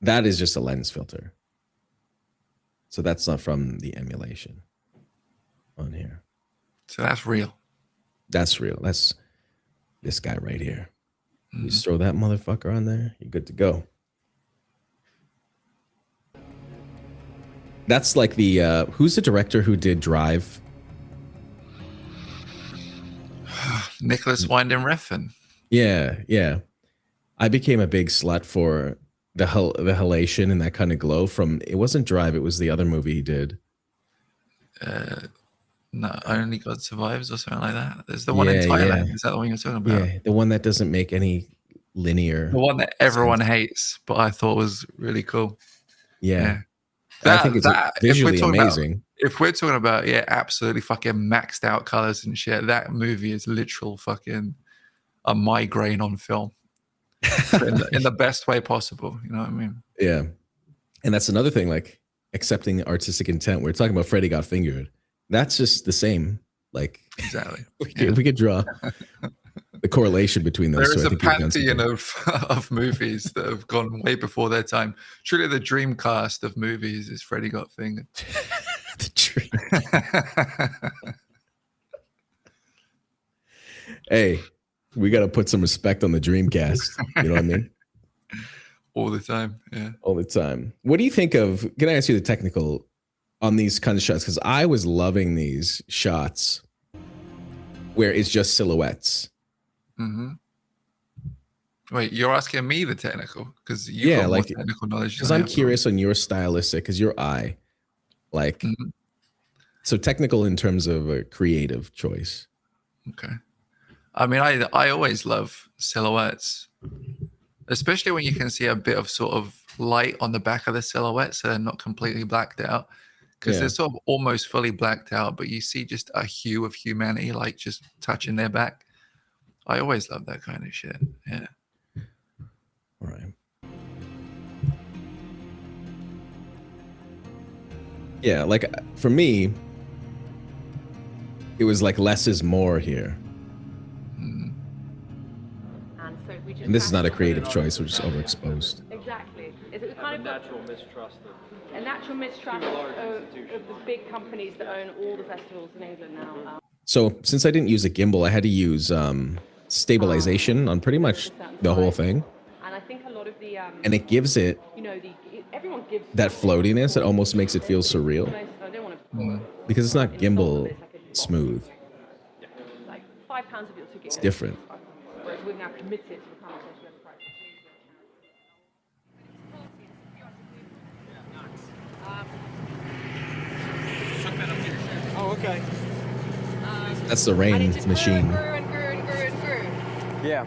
That is just a lens filter. So that's not from the emulation on here. So that's real. That's real. That's this guy right here. You just throw that motherfucker on there, you're good to go. That's like the who's the director who did Drive? Nicholas Winding Refn. Yeah. I became a big slut for the halation and that kind of glow from, it wasn't Drive, it was the other movie he did. No, Only God Survives or something like that. There's the one in Thailand. Yeah. Is that the one you're talking about? Yeah, the one that doesn't make any linear. The one that everyone hates, but I thought was really cool. Yeah. I think it's visually amazing. If we're talking about, absolutely fucking maxed out colors and shit, that movie is literal fucking a migraine on film in the best way possible. You know what I mean? Yeah. And that's another thing, like accepting artistic intent. We're talking about Freddy Got Fingered. That's just the same. Like, exactly. We could draw the correlation between those. There is a pantheon of movies that have gone way before their time. Truly, the dream cast of movies is Freddy Got Fingered. The dream. Hey, we got to put some respect on the Dreamcast. You know what I mean? All the time. Yeah. All the time. What do you think of? Can I ask you the technical on these kinds of shots? Because I was loving these shots where it's just silhouettes. Wait, you're asking me the technical because you got more technical knowledge. Because I'm curious on your stylistic, because your eye, like, so technical in terms of a creative choice. Okay. I mean, I always love silhouettes, especially when you can see a bit of sort of light on the back of the silhouette, so they're not completely blacked out. Because they're sort of almost fully blacked out, but you see just a hue of humanity, like just touching their back. I always love that kind of shit. Yeah. All right. Yeah, like for me, it was like less is more here. And this is not a creative choice, we're just overexposed. Exactly. Is it kind of natural mistrust a natural mistrust of the big companies that own all the festivals in England now? So since I didn't use a gimbal, I had to use stabilization on pretty much the whole thing. And I think a lot of the and it gives it everyone gives that floatiness. It almost makes it feel surreal. Because it's not gimbal smooth. Like £5 of your ticket. It's different. Whereas we've now committed to the conversation of the price. Oh, okay. That's the rain and it just machine. Grew and grew and grew and grew. Yeah.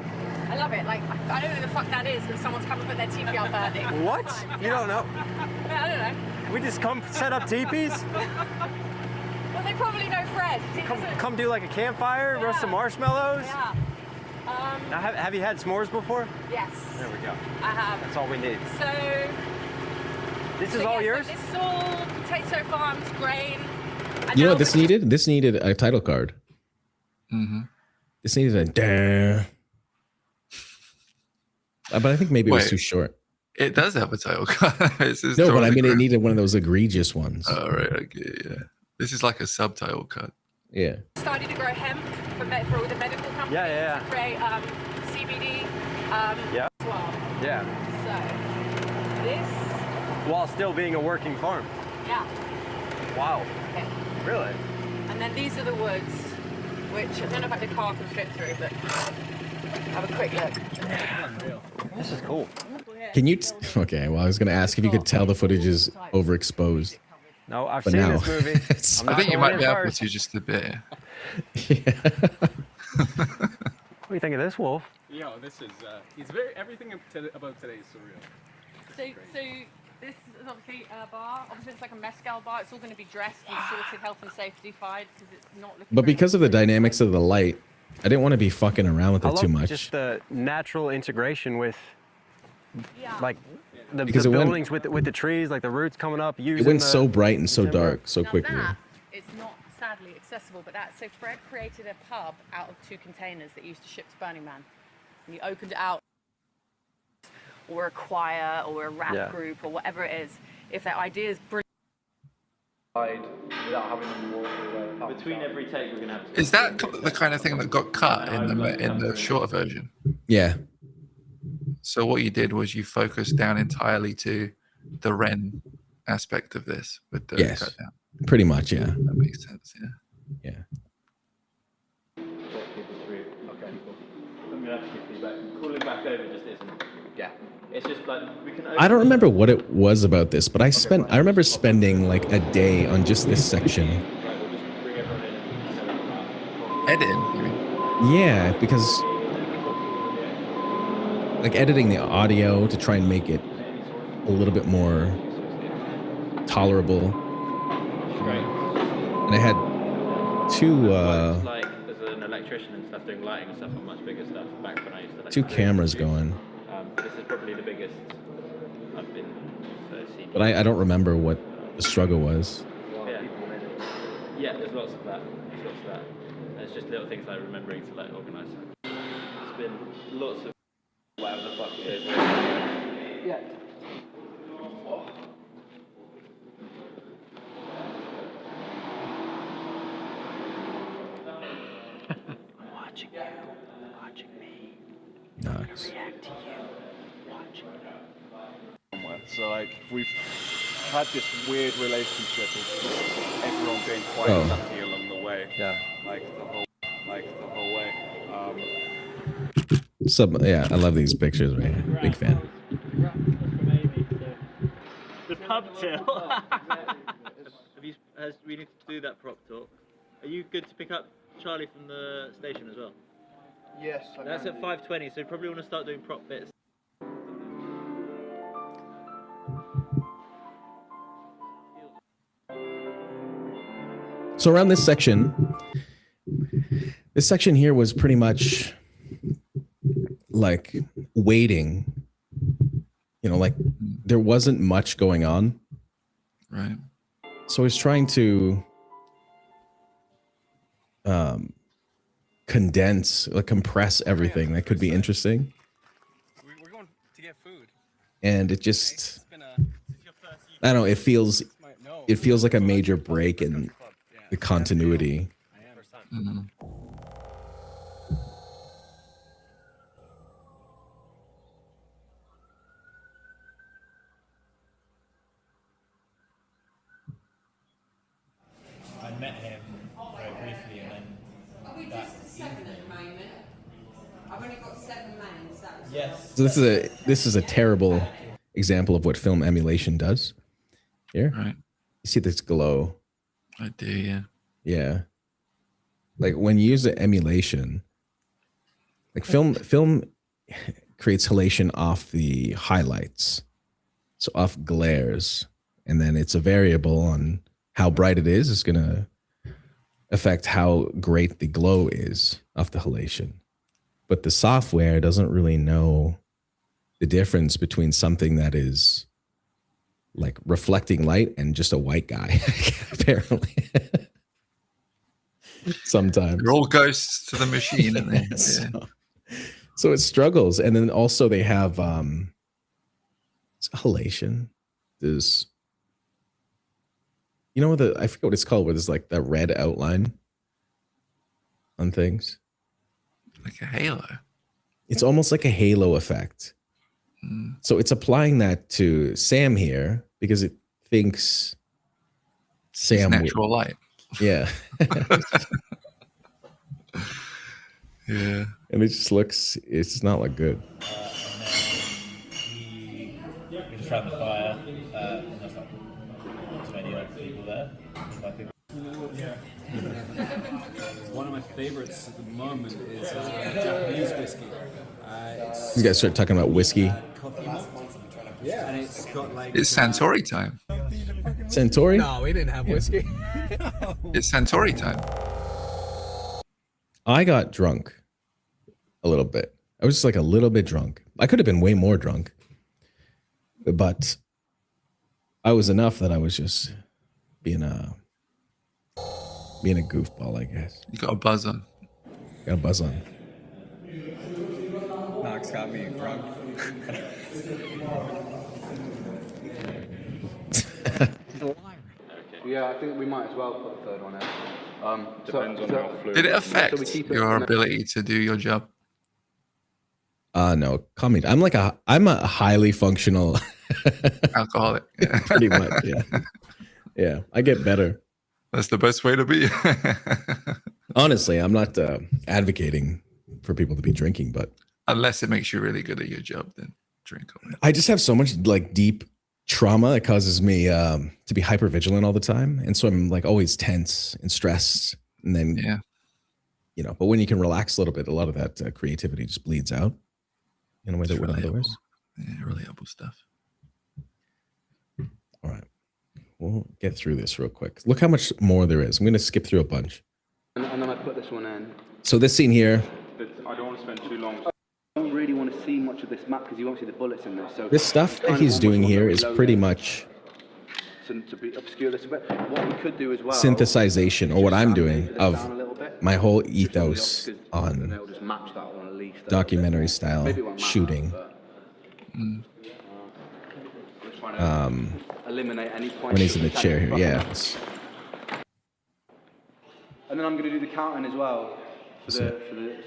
I love it. Like, I don't know who the fuck that is, but someone's come and put their teepee up burning. What? You don't know? I don't know. We just come set up teepees? Well, they probably know Fred. Come do like a campfire, roast some marshmallows? Yeah. Now, have you had s'mores before? Yes. There we go. I have. That's all we need. So. This is all yours? So this is all potato farms, grain. You know what this needed? This needed a title card. Mm-hmm. This needed a duh. But I think maybe it was too short. It does have a title card. No, but I mean, it needed one of those egregious ones. Oh, right. Okay, yeah. This is like a subtitle cut. Yeah. Started to grow hemp for all the medical companies. Yeah. To create CBD. Yeah. As well. Yeah. So this. While still being a working farm. Yeah. Wow. Okay. Really? And then these are the woods, which I don't know if the car can fit through, but have a quick look. This is cool. Can you? Okay. Well, I was going to ask if you could tell the footage is overexposed. No, I've But seen now- this movie. I think you might be able to just a bit. What do you think of this, Wolf? Yo, this is everything about today is surreal. So this is obviously a bar. Obviously, it's like a mezcal bar. It's all going to be dressed and sorted, health and safety-fied because it's not looking. But because of the dynamics of the light, I didn't want to be fucking around with I it love too much. just the natural integration with, like, the Because it went- buildings with the trees, like the roots coming up. It went so bright and so dark so quickly. That it's not sadly accessible, but so Fred created a pub out of 2 containers that he used to ship to Burning Man, and he opened it out. Or a choir, or a rap group, or whatever it is. If that idea is brilliant. Without having them walk away. Between every take, we're gonna have to. Is that the kind of thing that got cut in the shorter version? Yeah. So what you did was you focused down entirely to the Ren aspect of this with the Yes. cut down. Pretty much, yeah. That makes sense, yeah. Yeah. Okay, cool. I'm gonna have to give feedback. Calling back over just isn't. Yeah. It's just like we can. I don't remember what it was about this, but I remember spending like a day on just this section. Editing, you mean? Yeah, because like editing the audio to try and make it a little bit more tolerable. Right. And I had two like as an electrician and stuff doing lighting and stuff on much bigger stuff back when I used to. Like, two cameras going. This is probably the biggest I've been seen. But I don't remember what the struggle was. Yeah. Yeah, there's lots of that. There's lots of that. And it's just little things like remembering to like organise. It's been lots of whatever the fuck it is. Yeah. Watching you, watching me. Nice. React to you, watching me. So like we've had this weird relationship of everyone being quite Oh. lucky along the way. Yeah. Like the whole way. Yeah, I love these pictures, man. Big fan. The pub till. We need to do that prop talk. Are you good to pick up Charlie from the station as well? Yes. That's at 5:20, so you probably want to start doing prop bits. So around this section here was pretty much like waiting. You know, like there wasn't much going on. Right. So I was trying to compress everything that could be interesting. We're going to get food. And it just, I don't know, it feels like a major break in the continuity. Mm-hmm. I met him very briefly, and then. Are we just at 7 at the moment? I've only got 7 lanes. That was Yes. So this is a terrible example of what film emulation does. Here, Right. you see this glow. I do, yeah. Yeah. Like when you use the emulation, like film creates halation off the highlights, so off glares, and then it's a variable on how bright it is. It's gonna affect how great the glow is off the halation. But the software doesn't really know the difference between something that is like reflecting light and just a white guy, apparently. Sometimes they're all ghosts to the machine, and then so it struggles. And then also they have halation. There's, you know, I forget what it's called, where there's like that red outline on things, like a halo. It's almost like a halo effect. So it's applying that to Sam here because it thinks Sam it's natural light. Yeah. Yeah. And it just looks, it's not like good. We just ran the fire, and there's like too many other people there. I think. Yeah. One of my favorites at the moment is Japanese whiskey. You guys start talking about whiskey. Yeah, and it's got like. It's Santori time. Santori? No, we didn't have whiskey. It's Santori time. I got drunk a little bit. I was just like a little bit drunk. I could have been way more drunk, but I was enough that I was just being a goofball, I guess. You got a buzz on. Got a buzz on. Knox got me drunk. Yeah, I think we might as well put a third one out. Depends on how fluid. Did it affect your ability to do your job? No, call me. I'm a highly functional alcoholic. Yeah. Pretty much, yeah. Yeah, I get better. That's the best way to be. Honestly, I'm not advocating for people to be drinking, but unless it makes you really good at your job, then drink. I just have so much like deep trauma. It causes me to be hyper vigilant all the time, and so I'm like always tense and stressed. And then, you know, but when you can relax a little bit, a lot of that creativity just bleeds out in a way that wouldn't otherwise. Yeah, relatable stuff. All right, we'll get through this real quick. Look how much more there is. I'm going to skip through a bunch. And then I put this one in. So this scene here. I don't want to spend too long. I don't really want to see much of this map because you won't see the bullets in this. So This stuff that he's doing here is pretty much to be obscure this a bit. What we could do as well. synthesization, or what I'm doing of my whole ethos on documentary style shooting. Eliminate any points when he's in the chair here, yeah. And then I'm going to do the counting as well. So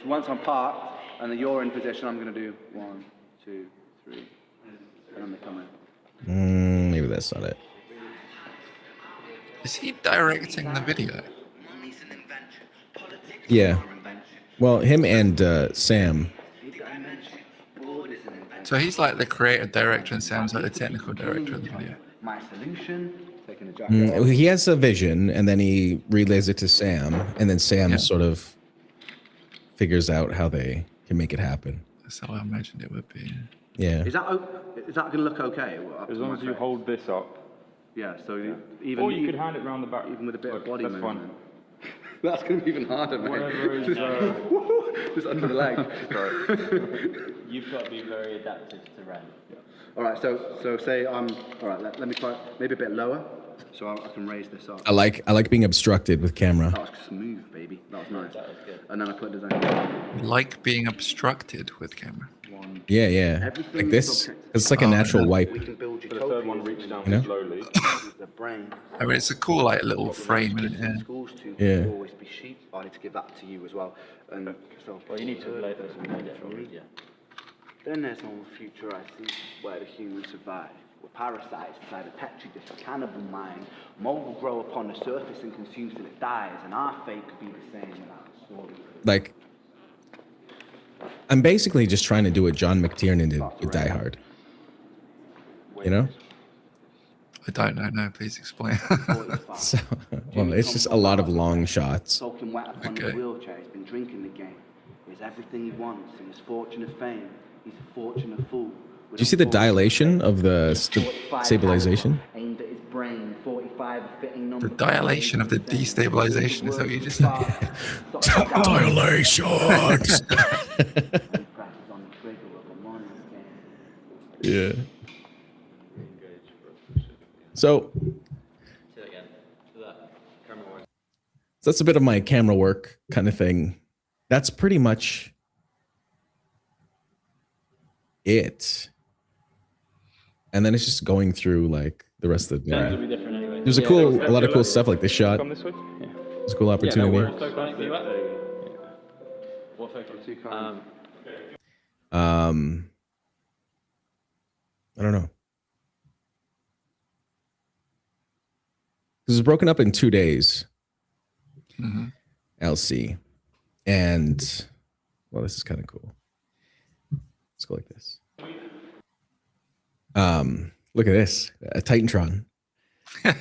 once I'm parked and then you're in position, I'm going to do 1, 2, 3, and then they come in. Maybe that's not it. Is he directing the video? Yeah. Well, him and Sam. So he's like the creative director and Sam's like the technical director of the video. My solution, taking a jacket He has a vision, and then he relays it to Sam, and then Sam sort of figures out how they can make it happen. That's how I imagined it would be. Yeah. Is that going to look okay? As long as you hold this up. Yeah, so even... Or you could hand it round the back. Even with a bit of body that's movement. Fine. That's going to be even harder, man. Whatever is... Just under the leg. You've got to be very adaptive to rain. Yeah. All right, so say all right, let me try maybe a bit lower so I can raise this up. I like being obstructed with camera. That was smooth, baby. That was nice. That was good. And then I put design. Like being obstructed with camera. Yeah. Like this. It's like a natural wipe. We can build the third one reach down slowly. The brain. I mean, it's a cool like little frame in it. Schools to Yeah. always be sheep. I need to give that to you as well. And so. Well, you need to relate those and make it from media. Then there's no future I see where the humans survive. We're parasites inside a petri dish, a cannibal mind. Mold will grow upon the surface and consume till it dies, and our fate could be the same in our story. Like, I'm basically just trying to do what John McTiernan did with Die Hard. You know? I don't know. No, please explain. So, well, it's just a lot of long shots. Soaking wet upon Okay. the wheelchair. He's been drinking the game. He has everything he wants. In his fortune of fame, he's a fortunate fool. Do you see the dilation of the stabilization? Aimed at his brain, 45 fitting number. The dilation of the destabilization is that what you just said? Dilations. Yeah. So that's a bit of my camera work kind of thing. That's pretty much it. And then it's just going through like the rest of the day. Will be different anyway. There's a lot of cool stuff like this shot. Come this way? Yeah. It's a cool opportunity. What photo? I don't know. This is broken up in 2 days. Mm-hmm. LC. And well, this is kind of cool. Let's go like this. Look at this. A Titantron. It's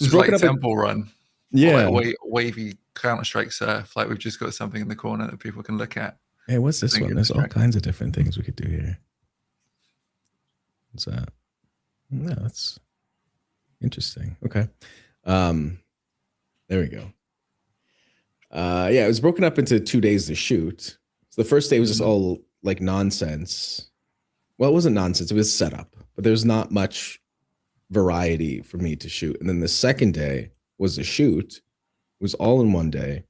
broken like up Temple Run. Yeah. Like wavy Counter-Strike surf. Like we've just got something in the corner that people can look at. Hey, what's this one? There's all kinds of different things we could do here. What's that? No, that's interesting. Okay. There we go. Yeah, it was broken up into 2 days to shoot. So the first day was just all like nonsense. Well, it wasn't nonsense. It was setup, but there's not much variety for me to shoot. And then the second day was the shoot. It was all in one day.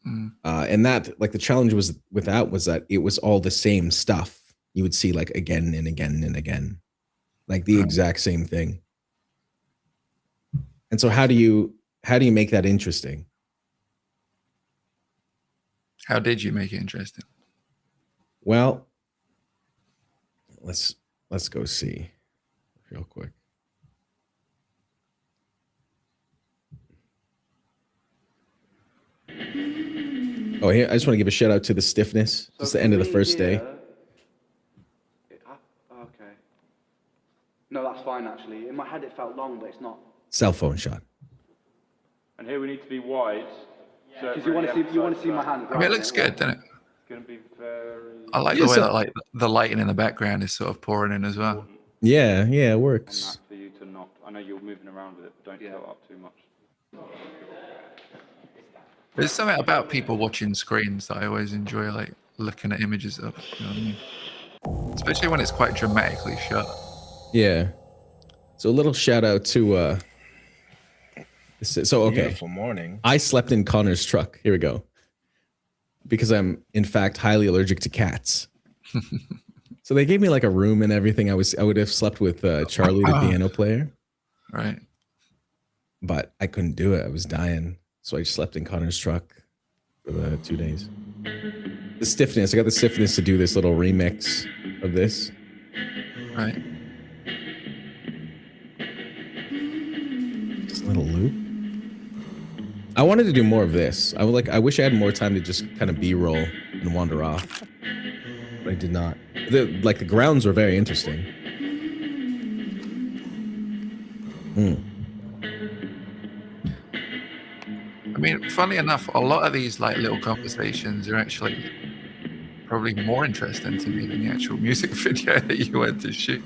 And that, like, the challenge was with that was that it was all the same stuff. You would see like again and again and again, like the exact same thing. And so how do you make that interesting? How did you make it interesting? Well, let's go see real quick. Oh, here, I just want to give a shout out to the stiffness. It's the end of the first day. Okay. No, that's fine actually. In my head it felt long, but it's not. Cell phone shot. And here we need to be wide. Because you want to see my hand. I mean, it looks good, doesn't it? It's going to be very. I like the way that like the lighting in the background is sort of pouring in as well. Yeah, it works. For you to not, I know you're moving around with it, but don't tilt up too much. There's something about people watching screens that I always enjoy, like looking at images of. You know what I mean? Especially when it's quite dramatically shot. Yeah. So a little shout out to. So okay. Beautiful morning. I slept in Connor's truck. Here we go. Because I'm in fact highly allergic to cats. So they gave me like a room and everything. I would have slept with Charlie, the piano player. Right. But I couldn't do it. I was dying. So I just slept in Connor's truck for the 2 days. The stiffness. I got the stiffness to do this little remix of this. Right. Just a little loop. I wanted to do more of this. I wish I had more time to just kind of B-roll and wander off. But I did not. The grounds were very interesting. I mean, funny enough, a lot of these like little conversations are actually probably more interesting to me than the actual music video that you went to shoot.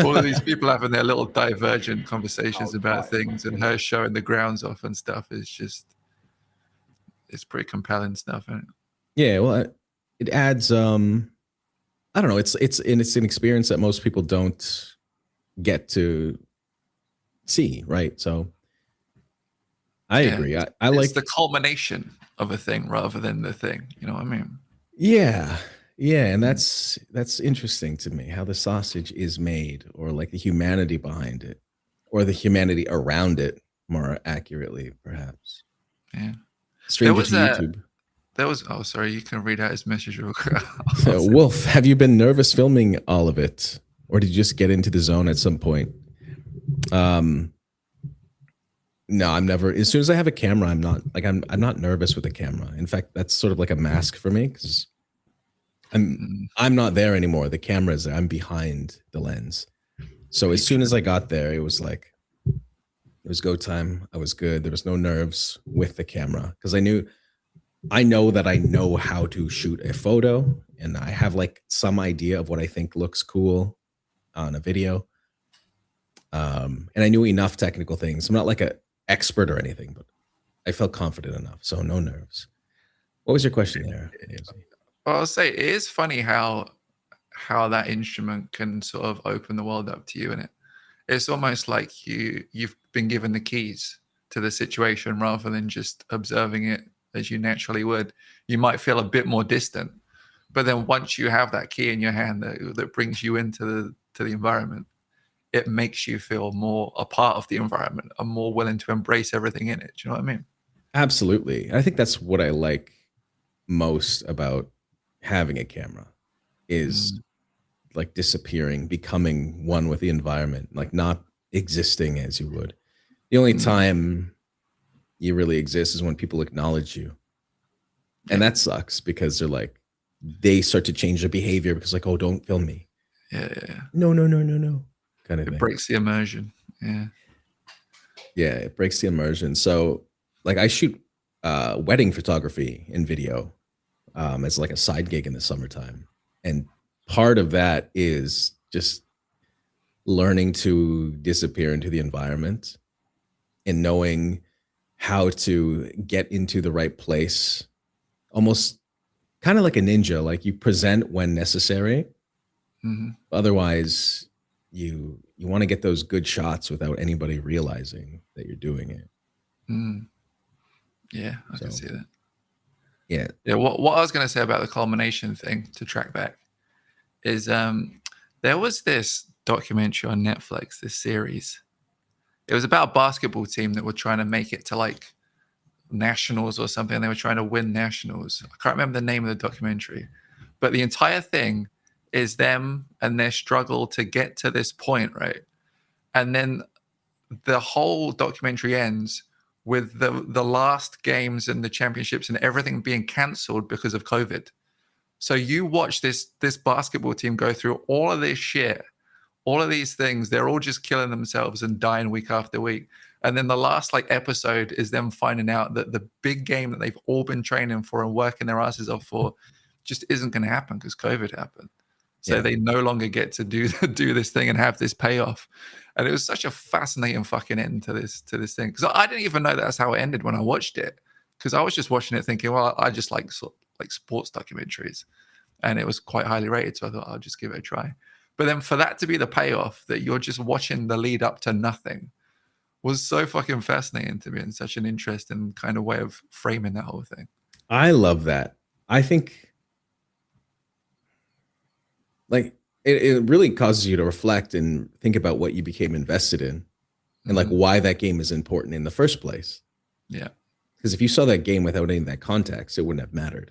All of these people having their little divergent conversations about things, and her showing the grounds off and stuff is just, it's pretty compelling stuff, isn't it? Yeah, well, it adds. I don't know. It's an experience that most people don't get to see, right? So I agree. I like it's the culmination of a thing rather than the thing. You know what I mean? Yeah, and that's interesting to me, how the sausage is made, or like the humanity behind it, or the humanity around it, more accurately, perhaps. Yeah. Stranger to YouTube. Oh, sorry, you can read out his message real quick. Wolf, have you been nervous filming all of it, or did you just get into the zone at some point? No, I'm never. As soon as I have a camera, I'm not nervous with the camera. In fact, that's sort of like a mask for me, because I'm not there anymore. The camera's there. I'm behind the lens. So as soon as I got there, it was like, it was go time. I was good. There was no nerves with the camera because I know that I know how to shoot a photo and I have like some idea of what I think looks cool on a video. And I knew enough technical things. I'm not like an expert or anything, but I felt confident enough. So no nerves. What was your question there? Well, I'll say it is funny how that instrument can sort of open the world up to you, and it's almost like you've been given the keys to the situation rather than just observing it as you naturally would. You might feel a bit more distant, but then once you have that key in your hand that brings you into the environment, it makes you feel more a part of the environment and more willing to embrace everything in it. Do you know what I mean? Absolutely. I think that's what I like most about having a camera is like disappearing, becoming one with the environment, like not existing as you would. The only time you really exist is when people acknowledge you. And that sucks because they're like, they start to change their behavior because like, oh, don't film me. Yeah. No. Kind of thing. It breaks the immersion. Yeah. Yeah, it breaks the immersion. So like I shoot wedding photography and video as like a side gig in the summertime. And part of that is just learning to disappear into the environment and knowing how to get into the right place, almost kind of like a ninja, like you present when necessary. Otherwise, you want to get those good shots without anybody realizing that you're doing it. Yeah, I can see that. Yeah. What I was going to say about the culmination thing, to track back, is there was this documentary on Netflix, this series. It was about a basketball team that were trying to make it to like nationals or something. They were trying to win nationals. I can't remember the name of the documentary, but the entire thing is them and their struggle to get to this point, right? And then the whole documentary ends with the last games and the championships and everything being cancelled because of COVID. So you watch this basketball team go through all of this shit, all of these things. They're all just killing themselves and dying week after week. And then the last like episode is them finding out that the big game that they've all been training for and working their asses off for just isn't going to happen because COVID happened. So they no longer get to do this thing and have this payoff. And it was such a fascinating fucking end to this thing. Because I didn't even know that's how it ended when I watched it. Because I was just watching it thinking, well, I just like sports documentaries. And it was quite highly rated. So I thought I'll just give it a try. But then for that to be the payoff, that you're just watching the lead up to nothing, was so fucking fascinating to me and such an interesting kind of way of framing that whole thing. I love that. I think like it really causes you to reflect and think about what you became invested in and like why that game is important in the first place. Yeah. Because if you saw that game without any of that context, it wouldn't have mattered.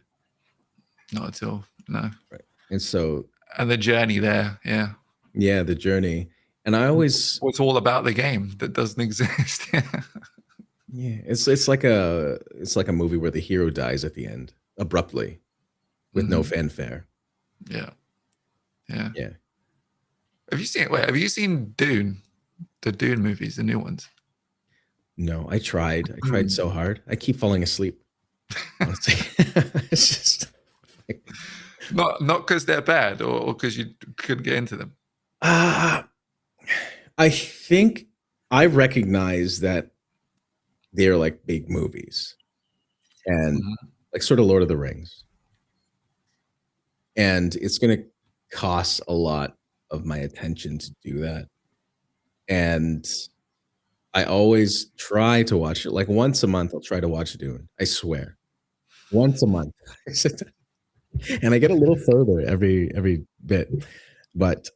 Not at all. No. Right. And so. And the journey there. Yeah. Yeah. The journey. And I always. It's all about the game that doesn't exist. Yeah. It's like a movie where the hero dies at the end abruptly with no fanfare. Yeah. Yeah. Have you seen Dune? The Dune movies, the new ones? No, I tried. I tried so hard. I keep falling asleep. It's just not because they're bad or because you couldn't get into them. I think I recognize that they're like big movies and like sort of Lord of the Rings. And it's going to cost a lot of my attention to do that. And I always try to watch it. Like once a month, I'll try to watch Dune. I swear. Once a month. And I get a little further every bit. But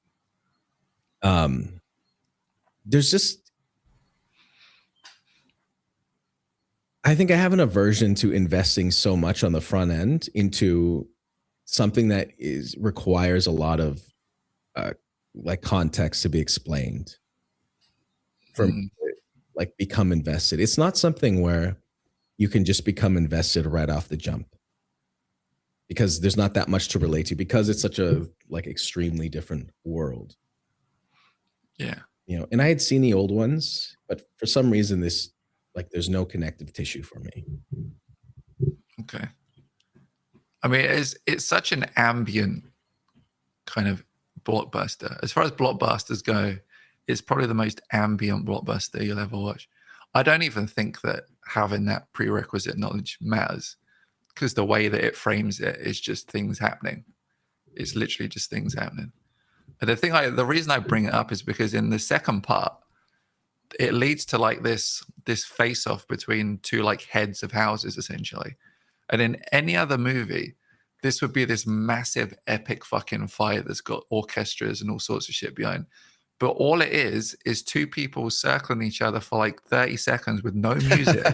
there's just, I think I have an aversion to investing so much on the front end into something that requires a lot of like context to be explained for me to, like become invested. It's not something where you can just become invested right off the jump. because there's not that much to relate to, because it's such a like extremely different world. Yeah. You know, and I had seen the old ones, but for some reason this, like, there's no connective tissue for me. Okay. I mean, it's such an ambient kind of blockbuster. As far as blockbusters go, it's probably the most ambient blockbuster you'll ever watch. I don't even think that having that prerequisite knowledge matters, because the way that it frames it is just things happening. It's literally just things happening. And the reason I bring it up is because in the second part, it leads to like this face off between two like heads of houses essentially. And in any other movie, this would be this massive epic fucking fight that's got orchestras and all sorts of shit behind. But all it is two people circling each other for like 30 seconds with no music,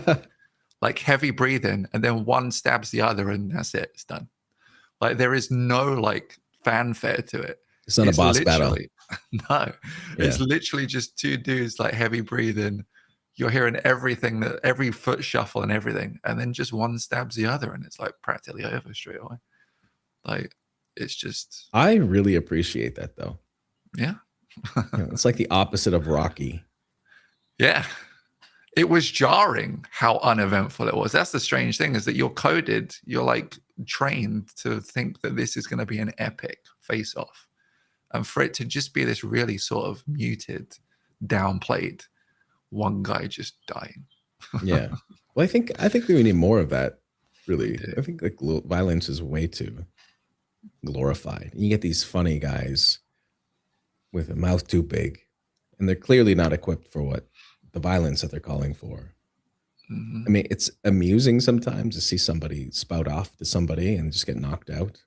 like heavy breathing, and then one stabs the other and that's it. It's done. Like there is no like fanfare to it. It's not a boss battle. No, it's literally just two dudes like heavy breathing. You're hearing everything, that every foot shuffle and everything, and then just one stabs the other, and it's like practically over straight away. Like it's just. I really appreciate that though. Yeah. It's like the opposite of Rocky. Yeah. It was jarring how uneventful it was. That's the strange thing, is that you're coded, you're like trained to think that this is going to be an epic face-off. And for it to just be this really sort of muted, downplayed, one guy just dying. Yeah. Well, I think we need more of that, really. I think like violence is way too glorified. You get these funny guys with a mouth too big, and they're clearly not equipped for what the violence that they're calling for. Mm-hmm. I mean, it's amusing sometimes to see somebody spout off to somebody and just get knocked out.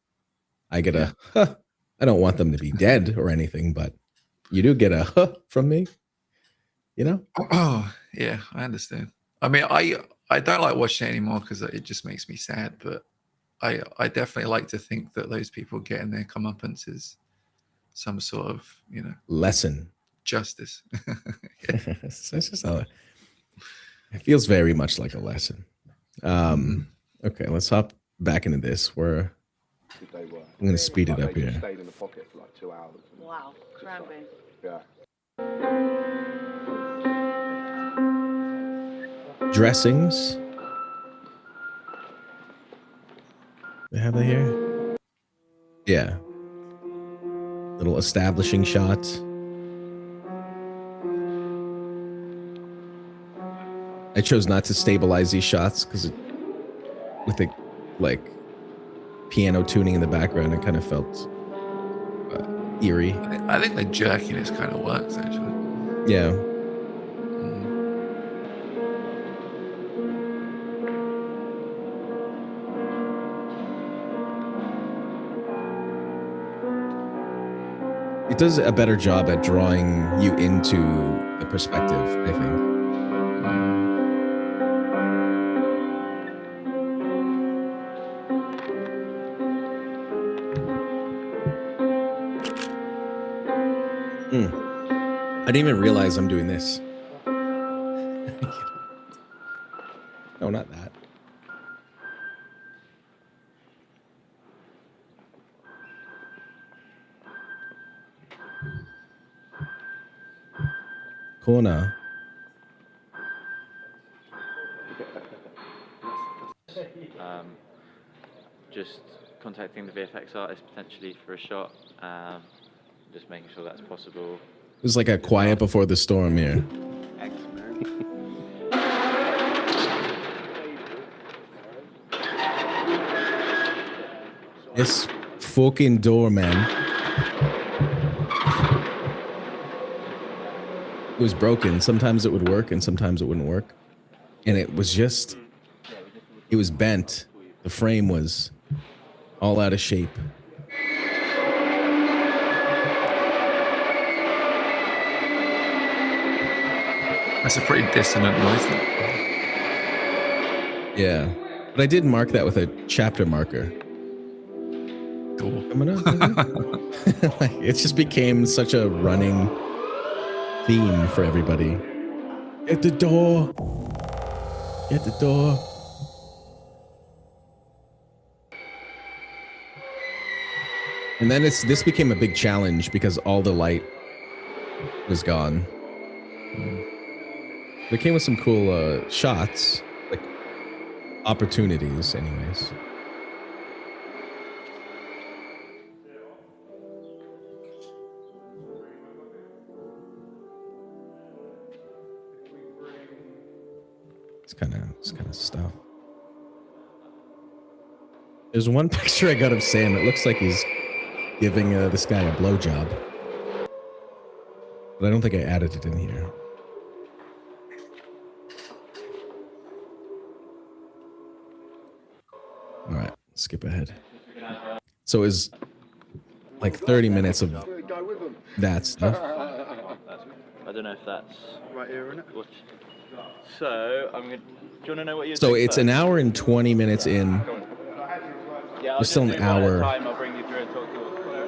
I get I don't want them to be dead or anything, but you do get a from me, you know? Oh, yeah, I understand. I mean, I don't like watching it anymore because it just makes me sad, but I definitely like to think that those people getting their comeuppance some sort of, you know, lesson, justice. It's just it feels very much like a lesson. Okay, let's hop back into this. I'm going to speed it up here. Stayed in the pocket for like 2 hours. Wow, cramping. Yeah. Dressings. They have that here? Yeah. Little establishing shot. I chose not to stabilize these shots because with the like piano tuning in the background, it kind of felt eerie. I think the jerkiness kind of works actually. Yeah. It does a better job at drawing you into the perspective, I think. I didn't even realize I'm doing this. No, not that. Corner. Just contacting the VFX artist potentially for a shot. Just making sure that's possible. It was like a quiet before the storm here. This fucking door, man. It was broken. Sometimes it would work and sometimes it wouldn't work. And it was just, it was bent. The frame was all out of shape. That's a pretty dissonant noise. Yeah. But I did mark that with a chapter marker. Cool. Coming up. Like, it just became such a running theme for everybody. Get the door. Get the door. And then this became a big challenge because all the light was gone. It came with some cool shots, like opportunities, anyways. It's kind of stuff. There's one picture I got of Sam. It looks like he's giving this guy a blowjob, but I don't think I added it in here. All right, skip ahead. So it was like 30 minutes of that stuff. I don't know if that's right here, isn't it? So I'm gonna. Do you want to know what you're So doing it's first? an hour and 20 minutes in. Yeah, There's still an hour I'll bring you through and talk to you.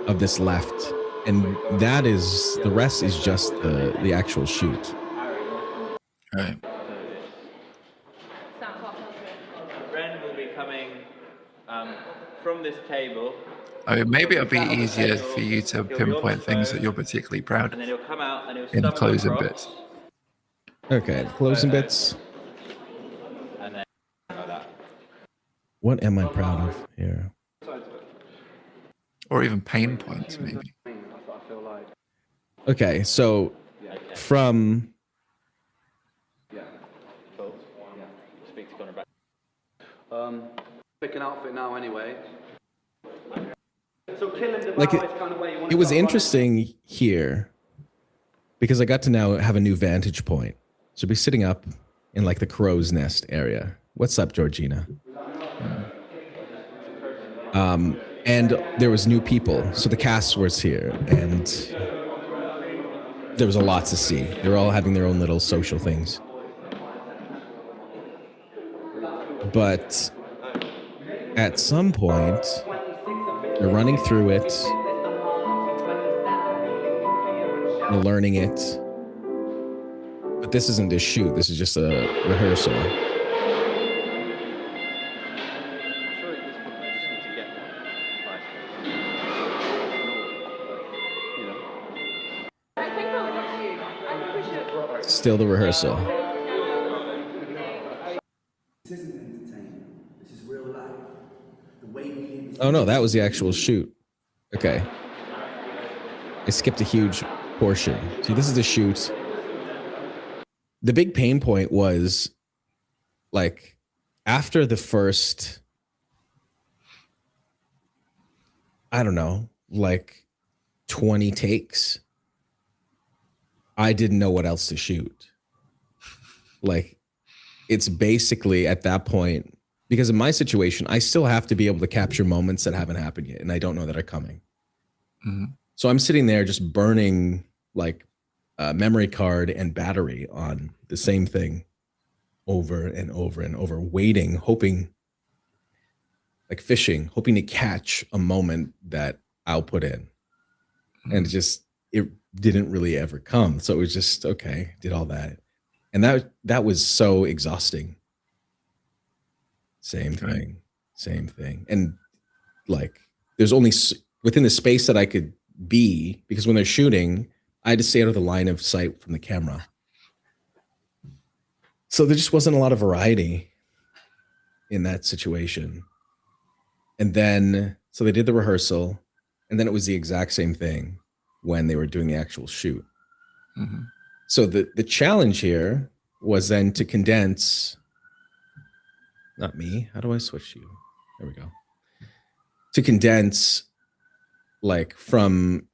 of this left, and that is the rest is just the actual shoot. Right. Ren will be coming from this table. I mean, maybe it'll be easier for you to pinpoint things that you're particularly proud And then he'll come out and he'll in the stumble closing across, bits. Okay, closing bits. And then like that. What am I proud of here? Or even pain points, maybe. Okay, so from Speak to Connor back. Pick an outfit now anyway. So killing the like bow is kind of where you want it was to start, interesting here because I got to now have a new vantage point. So be sitting up in like the crow's nest area. What's up, Georgina? And there was new people. So the cast was here and there was a lot to see. They were all having their own little social things. But at some point, they're running through it, they're learning it. But this isn't a shoot, this is just a rehearsal. Still the rehearsal. This isn't entertainment. This is real life. The way we live is. Oh no, that was the actual shoot. Okay. I skipped a huge portion. See, this is the shoot. The big pain point was like after the first, I don't know, like 20 takes, I didn't know what else to shoot. Like, it's basically at that point, because in my situation, I still have to be able to capture moments that haven't happened yet, and I don't know that are coming. Mm-hmm. So I'm sitting there just burning like a memory card and battery on the same thing over and over and over, waiting, hoping, like fishing, hoping to catch a moment that I'll put in. And it didn't really ever come. So it was just, okay, did all that. And that was so exhausting. Same thing. And like, there's only within the space that I could be, because when they're shooting, I had to stay out of the line of sight from the camera. So there just wasn't a lot of variety in that situation. And then, so they did the rehearsal, and then it was the exact same thing when they were doing the actual shoot. Mm-hmm. So the challenge here was then to condense, not me, how do I switch you? There we go. To condense like from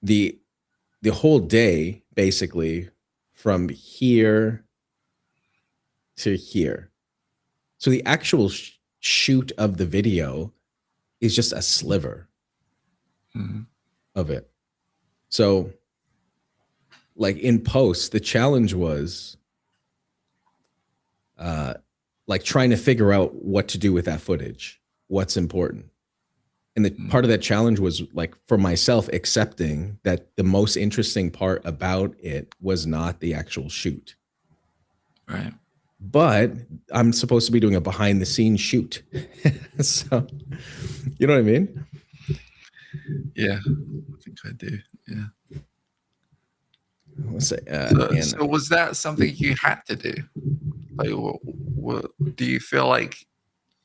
the whole day, basically from here to here. So the actual shoot of the video is just a sliver of it. So like in post, the challenge was like trying to figure out what to do with that footage, what's important. And the part of that challenge was like for myself accepting that the most interesting part about it was not the actual shoot. Right. but I'm supposed to be doing a behind the scenes shoot. So, you know what I mean? Yeah, I think I do. Yeah. So was that something you had to do? Like, do you feel like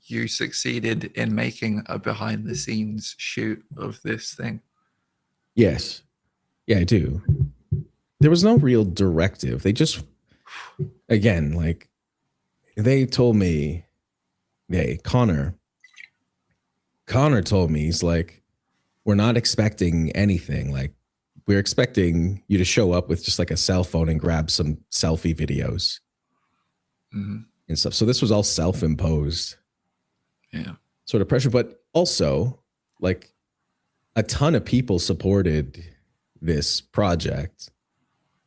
you succeeded in making a behind the scenes shoot of this thing? Yes. Yeah, I do. There was no real directive. They just, again, like they told me, hey, Connor told me, he's like, we're not expecting anything. Like, we're expecting you to show up with just like a cell phone and grab some selfie videos and stuff. So this was all self-imposed. Yeah. Sort of pressure, but also like a ton of people supported this project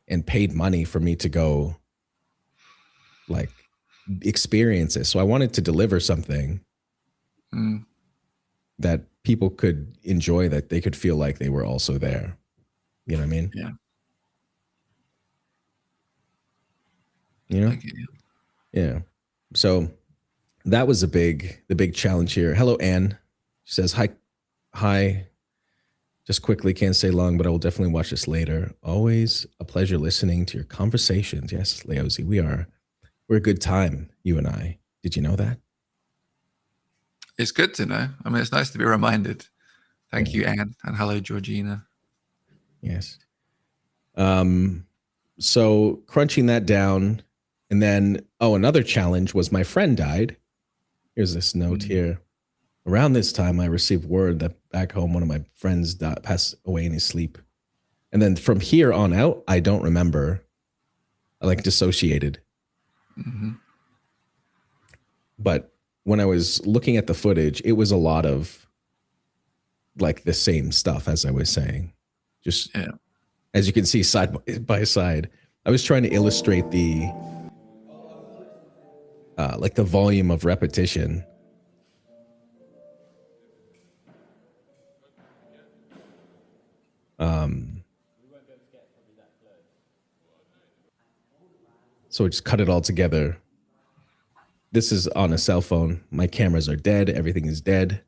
and paid money for me to go like experience it. So I wanted to deliver something that people could enjoy, that they could feel like they were also there. You know what I mean? Yeah. You know? Yeah. So that was the big challenge here. Hello, Anne. She says, hi. Just quickly, can't stay long, but I will definitely watch this later. Always a pleasure listening to your conversations. Yes, Layozi, we're a good time, you and I. Did you know that? It's good to know. I mean, it's nice to be reminded. Thank you, Anne, and hello, Georgina. Yes. So crunching that down, and then another challenge was my friend died. Here's this note here. Around this time, I received word that back home, one of my friends passed away in his sleep. And then from here on out, I don't remember. I like dissociated. But when I was looking at the footage, it was a lot of like the same stuff, as I was saying. Just as you can see side by side, I was trying to illustrate the like the volume of repetition. So I just cut it all together. This is on a cell phone. My cameras are dead. Everything is dead.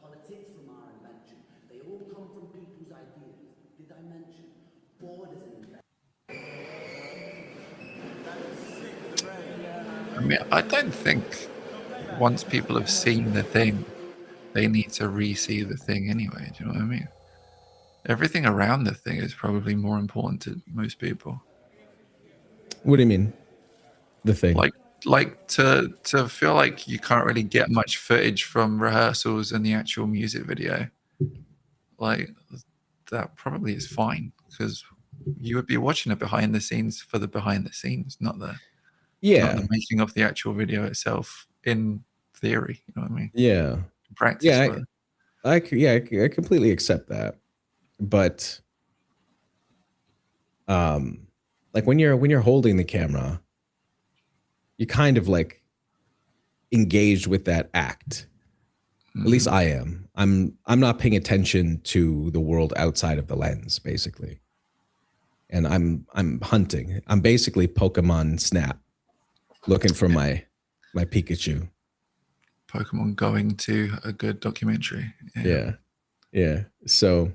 Politics from our invention. They all come from people's ideas. Did I mention? Borders and I mean, I don't think once people have seen the thing, they need to re-see the thing anyway. Do you know what I mean? Everything around the thing is probably more important to most people. What do you mean? The thing? Like to feel like you can't really get much footage from rehearsals and the actual music video. Like that probably is fine, because you would be watching it behind the scenes for the behind the scenes, not the making of the actual video itself. In theory, you know what I mean? Yeah. Practice. I completely accept that. But like when you're holding the camera, you kind of like engaged with that act. At least I am. I'm not paying attention to the world outside of the lens, basically. And I'm hunting. I'm basically Pokemon Snap, looking for my Pikachu. Pokemon going to a good documentary. Yeah. So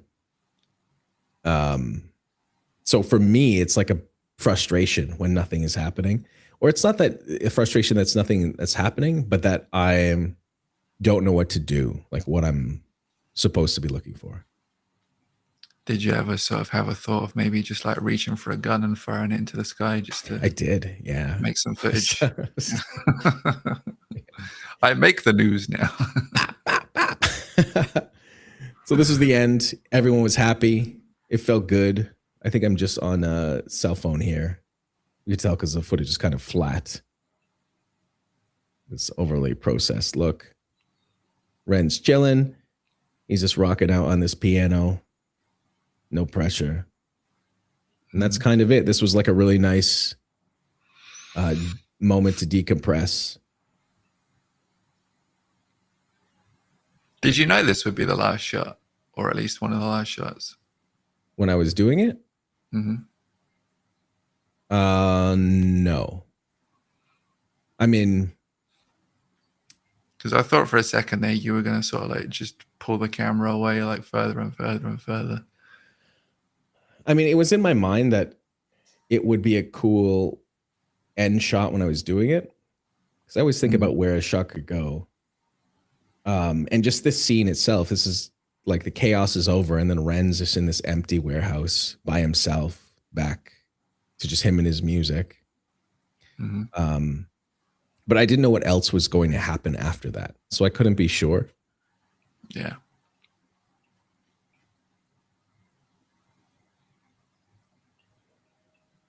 so for me, it's like a frustration when nothing is happening. Or it's not that a frustration that's nothing that's happening, but that I don't know what to do, like what I'm supposed to be looking for. Did you ever sort of have a thought of maybe just like reaching for a gun and firing it into the sky just to... I did, yeah. Make some footage. I make the news now. So this is the end. Everyone was happy. It felt good. I think I'm just on a cell phone here. You can tell because the footage is kind of flat. It's overly processed look. Ren's chilling. He's just rocking out on this piano. No pressure. And that's kind of it. This was like a really nice moment to decompress. Did you know this would be the last shot, or at least one of the last shots? When I was doing it? Mm-hmm. No. I mean, because I thought for a second there you were going to sort of like just pull the camera away like further and further and further. I mean, it was in my mind that it would be a cool end shot when I was doing it, because I always think about where a shot could go. And just this scene itself, this is like the chaos is over, and then Ren's just in this empty warehouse by himself, back to just him and his music. But I didn't know what else was going to happen after that, so I couldn't be sure. Yeah.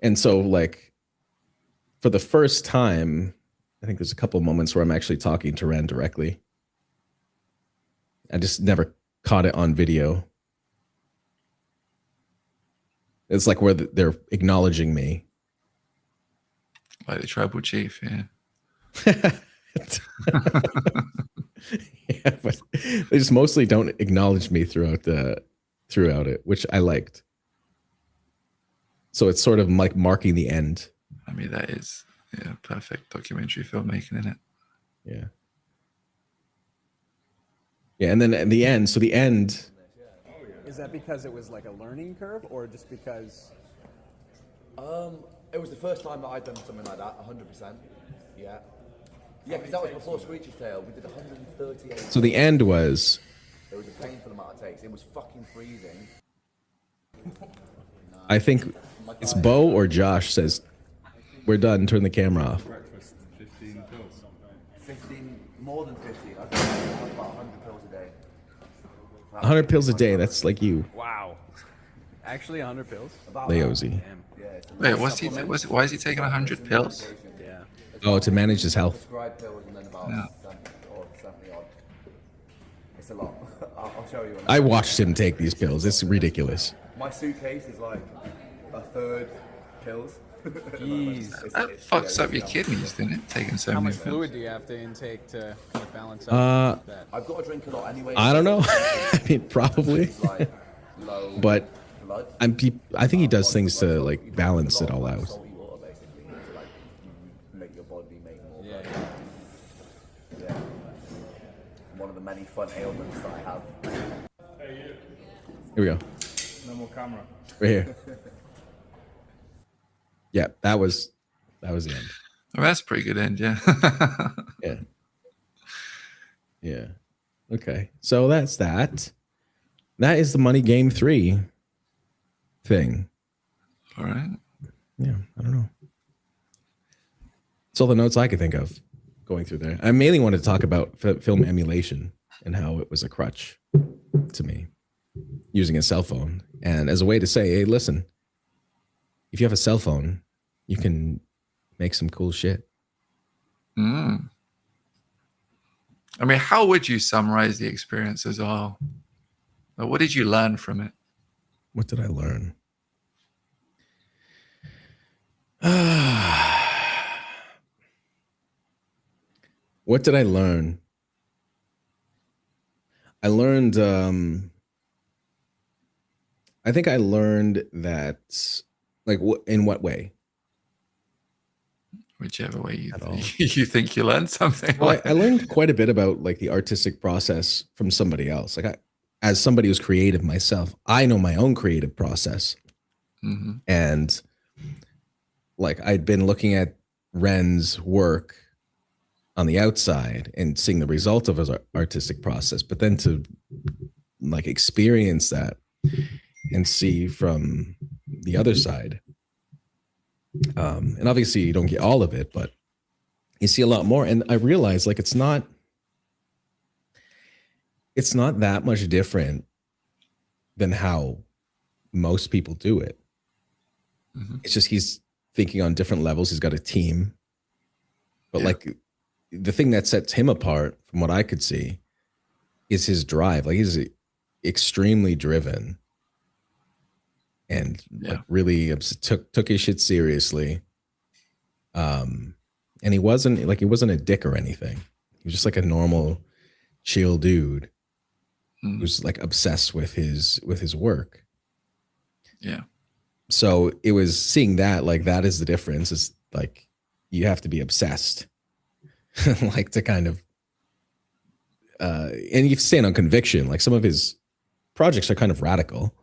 And so, like, for the first time, I think there's a couple of moments where I'm actually talking to Ren directly. I just never caught it on video. It's like where they're acknowledging me. Like the tribal chief, yeah. Yeah, but they just mostly don't acknowledge me throughout it, which I liked. So it's sort of like marking the end. I mean, that is perfect documentary filmmaking, isn't it? Yeah. Yeah, and then at the end, so the end. Is that because it was like a learning curve, or just because? It was the first time that I'd done something like that, 100%. Yeah. Yeah, because that was before Screech's Tale. We did 138. So the end was. It was a painful amount of takes. It was fucking freezing. I think it's Bo or Josh says, "We're done. Turn the camera off." Breakfast, 15 pills. 15, more than 15. I think about 100 pills a day. 100 pills a day. That's like you. Wow. Actually, 100 pills. Layozi. Wait, why is he taking 100 pills? Yeah. Oh, to manage his health. Yeah. It's a lot. I'll show you. I watched him take these pills. It's ridiculous. My suitcase is like a third pills. Jeez. That fucks up your kidneys, didn't it? Taking so How many much pills. fluid do you have to intake to kind of balance out that? I've got to drink a lot anyway. I don't know. I mean, probably. But I think he does things to like balance it all out. Salty water, basically, to like make your body make more. Yeah. Yeah. One of the many fun ailments that I have. Here we go. No more camera. Right here. Yeah, that was the end. Oh, that's a pretty good end, yeah. Yeah. Yeah. Okay. So that's that. That is the Money Game 3 thing. All right. Yeah, I don't know. It's all the notes I could think of going through there. I mainly wanted to talk about film emulation and how it was a crutch to me, using a cell phone. And as a way to say, hey, listen, if you have a cell phone, you can make some cool shit. I mean, how would you summarize the experience as a whole? Like, what did you learn from it? What did I learn? What did I learn? I learned, I think I learned that, like, in what way? Whichever way you think you learned something. Well, I learned quite a bit about like the artistic process from somebody else. Like as somebody who's creative myself, I know my own creative process. And like I'd been looking at Ren's work on the outside and seeing the result of his artistic process, but then to like experience that and see from the other side. And obviously you don't get all of it, but you see a lot more. And I realized like it's not that much different than how most people do it. It's just he's thinking on different levels. He's got a team. But like the thing that sets him apart from what I could see is his drive. Like he's extremely driven. And like really took his shit seriously. And he wasn't a dick or anything. He was just like a normal, chill dude who's like obsessed with his work. Yeah. So it was seeing that, like, that is the difference. Is like, you have to be obsessed, like, to kind of, and you stand on conviction. Like, some of his projects are kind of radical,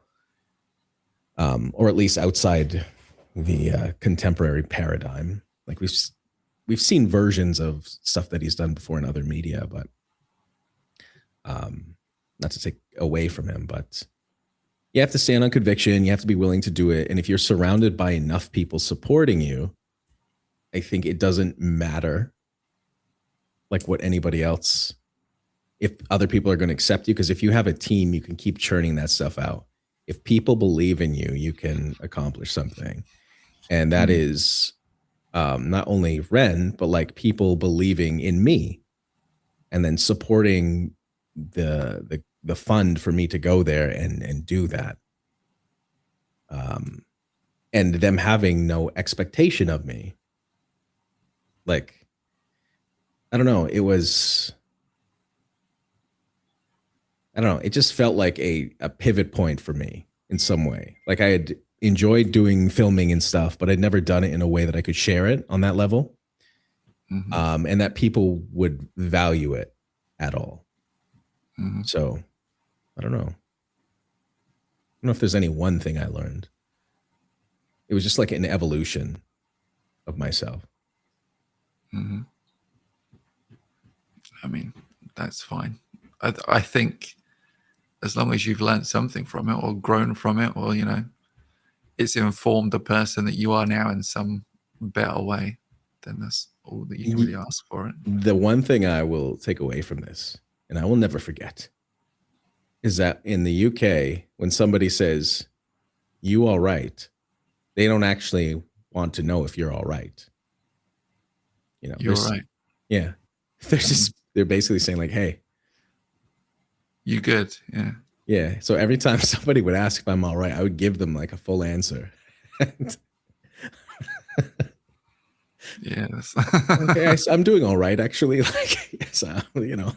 or at least outside the contemporary paradigm. Like, we've seen versions of stuff that he's done before in other media, but not to take away from him, but you have to stand on conviction. You have to be willing to do it. And if you're surrounded by enough people supporting you, I think it doesn't matter like what anybody else, if other people are going to accept you, because if you have a team, you can keep churning that stuff out. If people believe in you, you can accomplish something. And that is not only Ren, but like people believing in me and then supporting the fund for me to go there and do that. And them having no expectation of me. Like, I don't know, it was, I don't know, it just felt like a pivot point for me in some way. Like, I had enjoyed doing filming and stuff, but I'd never done it in a way that I could share it on that level. And that people would value it at all. So I don't know. I don't know if there's any one thing I learned. It was just like an evolution of myself. I mean, that's fine. I think as long as you've learned something from it or grown from it, or, you know, it's informed the person that you are now in some better way, then that's all that you can really ask for it. The one thing I will take away from this, and I will never forget, is that in the UK, when somebody says, "You all right?" they don't actually want to know if you're all right. You know, You're right. Yeah. They're basically saying like, "Hey, you good?" Yeah. Yeah. So every time somebody would ask if I'm all right, I would give them like a full answer. Yes. Okay, I'm doing all right, actually. Like, yes, you know.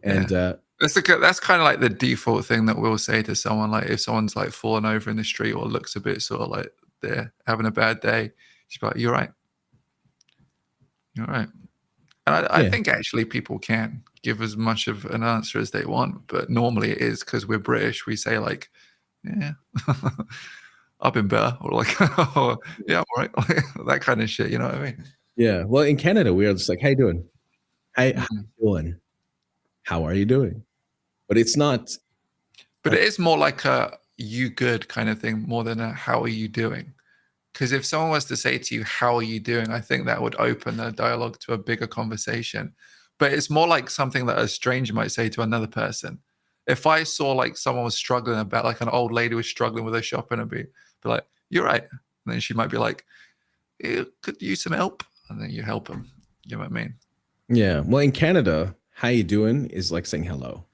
And that's kind of like the default thing that we'll say to someone. Like, if someone's like fallen over in the street or looks a bit sort of like they're having a bad day, she's like, "You're right. You're right." And I think actually people can give as much of an answer as they want, but normally it is because we're British. We say like, "Yeah, I've been better," or like, "Oh, yeah, I'm all right," that kind of shit. You know what I mean? Yeah. Well, in Canada, we are just like, "How you doing? How you doing? How are you doing?" But it's not. But it is more like a "you good" kind of thing more than a "how are you doing." Because if someone was to say to you, "How are you doing?" I think that would open the dialogue to a bigger conversation. But it's more like something that a stranger might say to another person. If I saw like someone was struggling about, like an old lady was struggling with her shopping, I'd be like, "You're right." And then she might be like, "Could use some help?" And then you help them. You know what I mean? Yeah. Well, in Canada, "How you doing?" is like saying hello.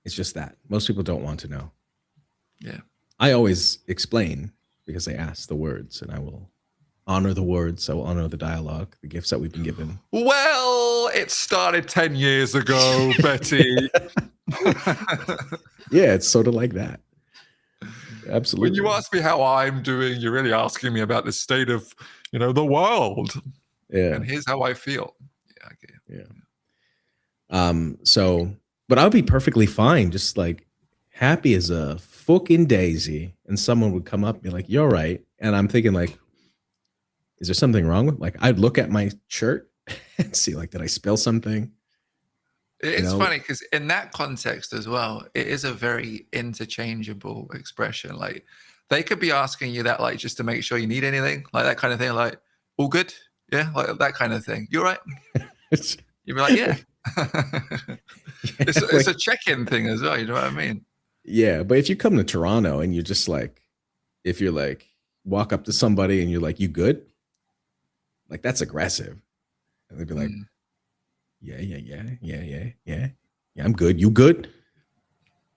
It's just that. Most people don't want to know. Yeah. I always explain because they ask the words, and I will honor the words. I will honor the dialogue, the gifts that we've been given. Well, it started 10 years ago, Betty. Yeah, it's sort of like that. Absolutely. When you ask me how I'm doing, you're really asking me about the state of, you know, the world. Yeah. And here's how I feel. Yeah, I get it. Yeah. So, but I'll be perfectly fine, just like happy as a fucking daisy. And someone would come up and be like, "You're right." And I'm thinking like, is there something wrong with, like, I'd look at my shirt and see like, did I spill something? It's funny because in that context as well, it is a very interchangeable expression. Like, they could be asking you that, like, just to make sure you need anything, like that kind of thing. Like, "All good?" Yeah, like that kind of thing. "You're right." You'd be like, "Yeah." It's a check-in thing as well. You know what I mean? Yeah. But if you come to Toronto and you're just like, if you're like, walk up to somebody and you're like, "You good?" Like, that's aggressive. And they'd be like, yeah, I'm good. You good?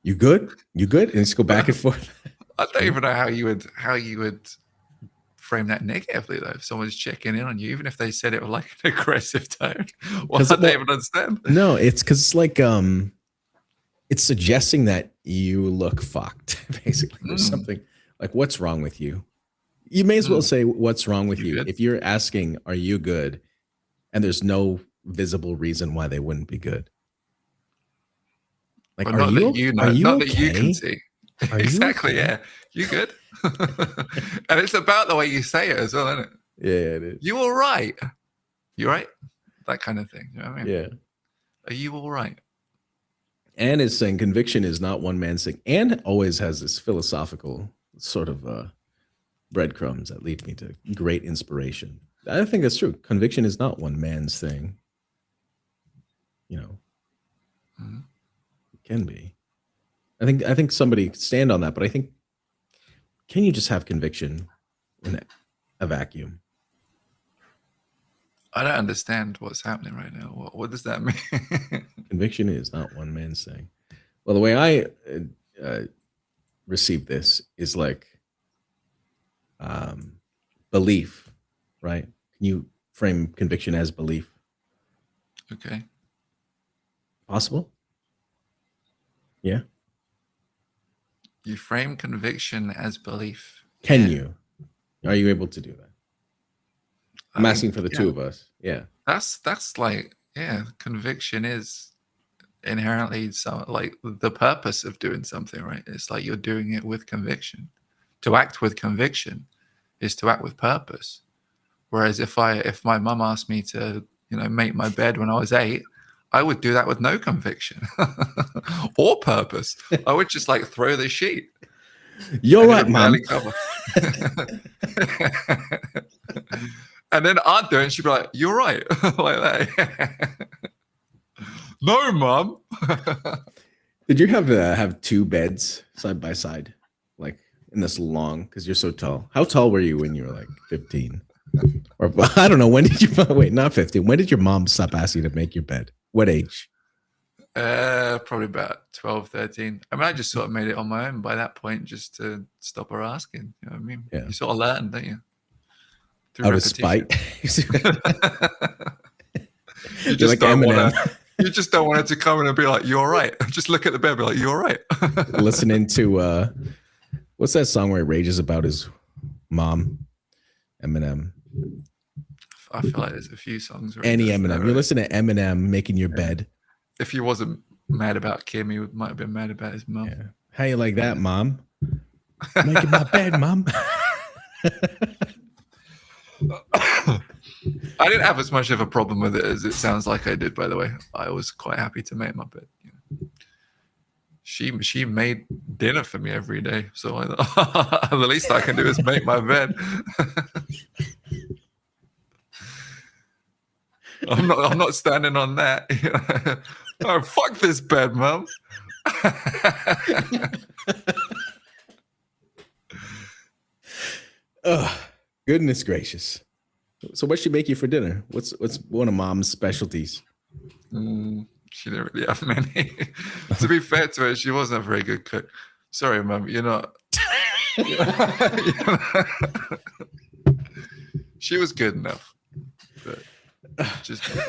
You good? You good? And just go back and forth. I don't even know how you would frame that negatively though. If someone's checking in on you, even if they said it with like an aggressive tone, well, I don't even understand. No, it's because it's like it's suggesting that you look fucked. Basically, there's something like, what's wrong with you? You may as well say, what's wrong with you? If you're asking, are you good? And there's no visible reason why they wouldn't be good. Like, well, not that you know, are you not okay? that you can see. Are Exactly, you okay? yeah. You good? And it's about the way you say it as well, isn't it? Yeah, it is. You all right? You right? That kind of thing. You know what I mean? Yeah. Are you all right? Anne is saying conviction is not one man's thing. Anne always has this philosophical sort of breadcrumbs that lead me to great inspiration. I think that's true. Conviction is not one man's thing. You know, it can be. I think somebody stand on that, but I think, can you just have conviction in a vacuum? I don't understand what's happening right now. What does that mean? Conviction is not one man's thing. Well, the way I receive this is like belief, right? Can you frame conviction as belief? Okay. Possible? Yeah. You frame conviction as belief. Can you? Are you able to do that? I'm asking for the two of us. Yeah. That's like, yeah, conviction is inherently like the purpose of doing something, right? It's like you're doing it with conviction. To act with conviction is to act with purpose. Whereas if my mum asked me to, make my bed when I was 8, I would do that with no conviction or purpose. I would just like throw the sheet. You're right, Mom. And then I'd do it and she'd be like, you're right. Like that. No, Mom. Did you have two beds side by side, like in this long, because you're so tall? How tall were you when you were like 15? Or I don't know, when did you wait, not 15. When did your mom stop asking you to make your bed? What age? Probably about 12, 13. I mean, I just sort of made it on my own by that point, just to stop her asking. You know what I mean? Yeah. You sort of learn, don't you? Through Out repetition. of spite. You just like don't Eminem. You just don't want it to come in and be like, you're right. Just look at the bed and be like, you're right. Listening to what's that song where he rages about his mom? Eminem. I feel like there's a few songs. Where Any Eminem. that, right? You listen to Eminem making your bed. If he wasn't mad about Kim, he might have been mad about his mom. Yeah. How you like that, Mom? Making my bed, Mom. I didn't have as much of a problem with it as it sounds like I did, by the way. I was quite happy to make my bed. She made dinner for me every day, so the least I can do is make my bed. I'm not standing on that. Oh, fuck this bed, Mom. Oh, goodness gracious. So what she make you for dinner? What's one of Mom's specialties? She didn't really have many. To be fair to her, she wasn't a very good cook. Sorry, Mum, you're not. She was good enough, but just not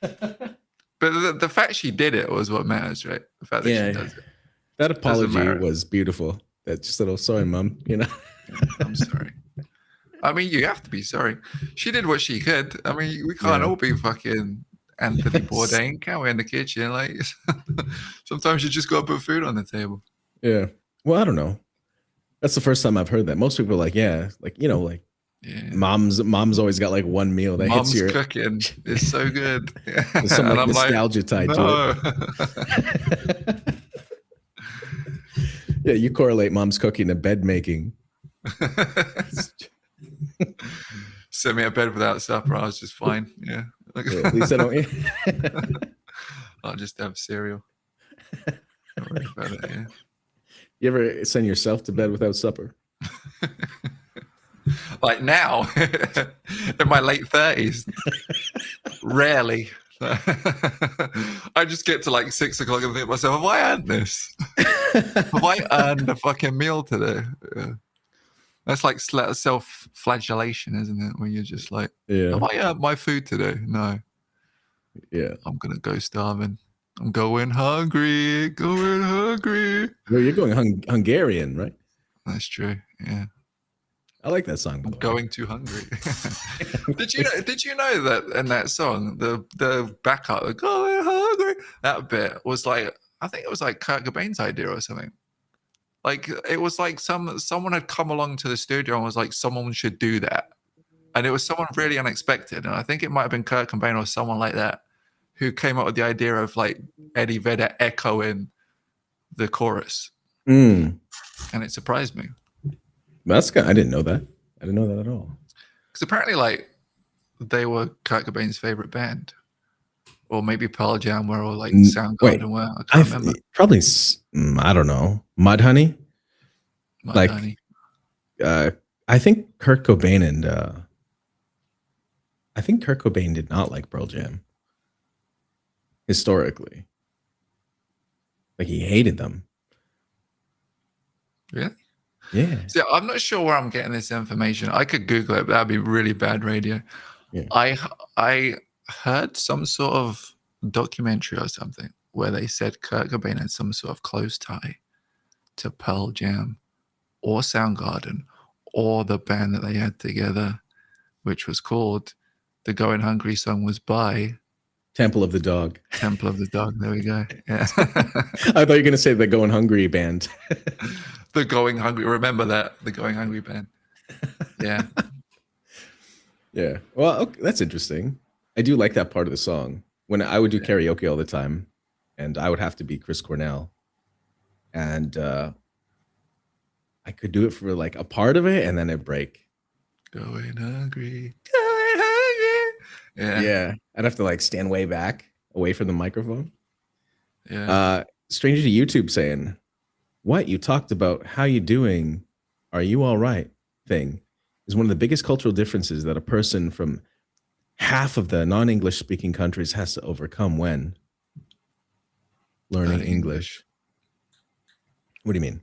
very good. But the fact she did it was what matters, right? The fact that she does it. That apology was beautiful. That just little sorry, Mom. I'm sorry. I mean, you have to be sorry. She did what she could. I mean, we can't all be fucking Anthony Bourdain, can we, in the kitchen? Like, sometimes you just got to put food on the table. Yeah. Well, I don't know. That's the first time I've heard that. most people are like, yeah, like, mom's always got like one meal that Mom's hits your cooking is so good. There's some like nostalgia tied to it. Yeah, you correlate mom's cooking to bed making. Sent me a bed without supper. I was just fine. Yeah. Yeah, at least I don't. I'll just have cereal. Don't worry about it. Yeah. You ever send yourself to bed without supper? Like now, in my late 30s, rarely. I just get to like 6 o'clock and think to myself, have I earned this? Have I earned a fucking meal today? Yeah. That's like self-flagellation, isn't it? When you're just like, have I earned my food today? No. Yeah. I'm going to go starving. I'm going hungry, going hungry. Well, you're going Hungarian, right? That's true. Yeah. I like that song. I'm going too hungry. Did you know that in that song, the backup, the going hungry, that bit was like, I think it was like Kurt Cobain's idea or something. Like it was like someone had come along to the studio and was like, someone should do that. And it was someone really unexpected. And I think it might have been Kurt Cobain or someone like that who came up with the idea of like Eddie Vedder echoing the chorus. Mm. And it surprised me. That's good. I didn't know that. I didn't know that at all. Because apparently, like, they were Kurt Cobain's favorite band. Or maybe Pearl Jam were, or like Soundgarden were. I can't remember. Probably, I don't know. Mudhoney? Mudhoney. I think Kurt Cobain and I think Kurt Cobain did not like Pearl Jam. Historically. Like he hated them. Really? Yeah. See, I'm not sure where I'm getting this information. I could Google it, but that'd be really bad radio. Yeah. I heard some sort of documentary or something where they said Kurt Cobain had some sort of close tie to Pearl Jam or Soundgarden or the band that they had together, which was called the Going Hungry song was by Temple of the Dog. Temple of the Dog. There we go. Yeah. I thought you were going to say the Going Hungry band. The Going Hungry. Remember that. The Going Hungry band. Yeah. Yeah. Well, okay, that's interesting. I do like that part of the song. When I would do karaoke all the time, and I would have to be Chris Cornell. And I could do it for like a part of it, and then it'd break. Going hungry. Going hungry. Yeah. Yeah. I'd have to like stand way back, away from the microphone. Yeah. Stranger to YouTube saying, what you talked about, how you doing, are you all right thing is one of the biggest cultural differences that a person from half of the non-English speaking countries has to overcome when learning English. What do you mean?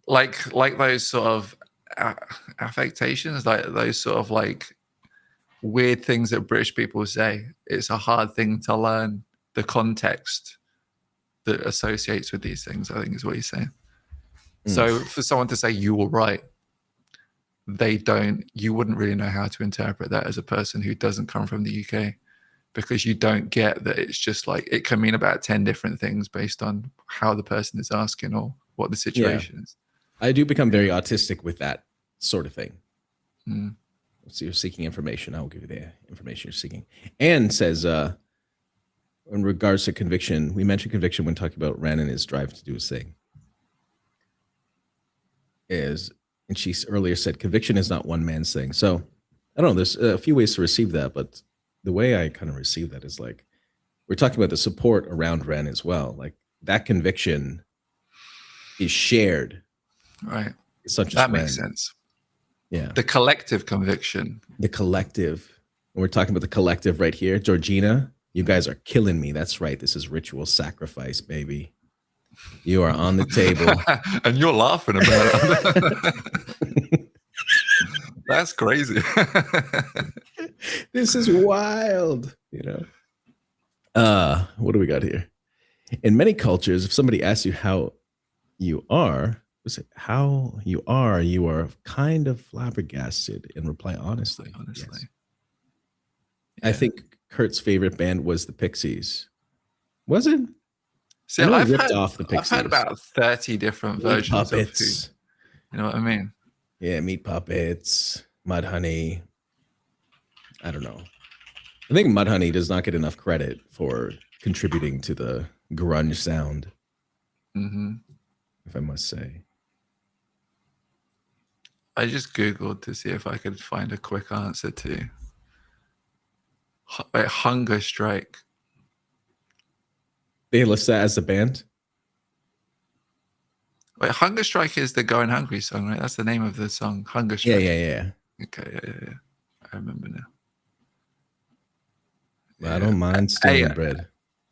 Like those sort of affectations, like those sort of like weird things that British people say. It's a hard thing to learn the context that associates with these things, I think is what he's saying. So for someone to say you were right, you wouldn't really know how to interpret that as a person who doesn't come from the UK, because you don't get that it's just like, it can mean about 10 different things based on how the person is asking or what the situation is. I do become very autistic with that sort of thing. Mm. So you're seeking information. I will give you the information you're seeking. Anne says, in regards to conviction, we mentioned conviction when talking about Ren and his drive to do his thing. And she earlier said, conviction is not one man's thing. So I don't know, there's a few ways to receive that, but the way I kind of receive that is like, we're talking about the support around Ren as well. Like that conviction is shared. Right. It's not just that Ren. makes sense. Yeah. The collective conviction. The collective. And we're talking about the collective right here. Georgina, you guys are killing me. That's right. This is ritual sacrifice, baby. You are on the table. And you're laughing about it. That's crazy. This is wild, you know. What do we got here? In many cultures, if somebody asks you how you are, you are kind of flabbergasted and reply honestly. Yes. Yeah. I think Kurt's favorite band was the Pixies. Was it? See, I've heard about 30 different versions Puppets. of you know what I mean? Yeah, Meat Puppets, Mudhoney. I don't know. I think Mudhoney does not get enough credit for contributing to the grunge sound. Mm-hmm. If I must say. I just Googled to see if I could find a quick answer to Hunger Strike. They list that as a band? Wait, Hunger Strike is the Going Hungry song, right? That's the name of the song, Hunger Strike. Yeah. Okay, yeah. I remember now. I don't mind stealing bread.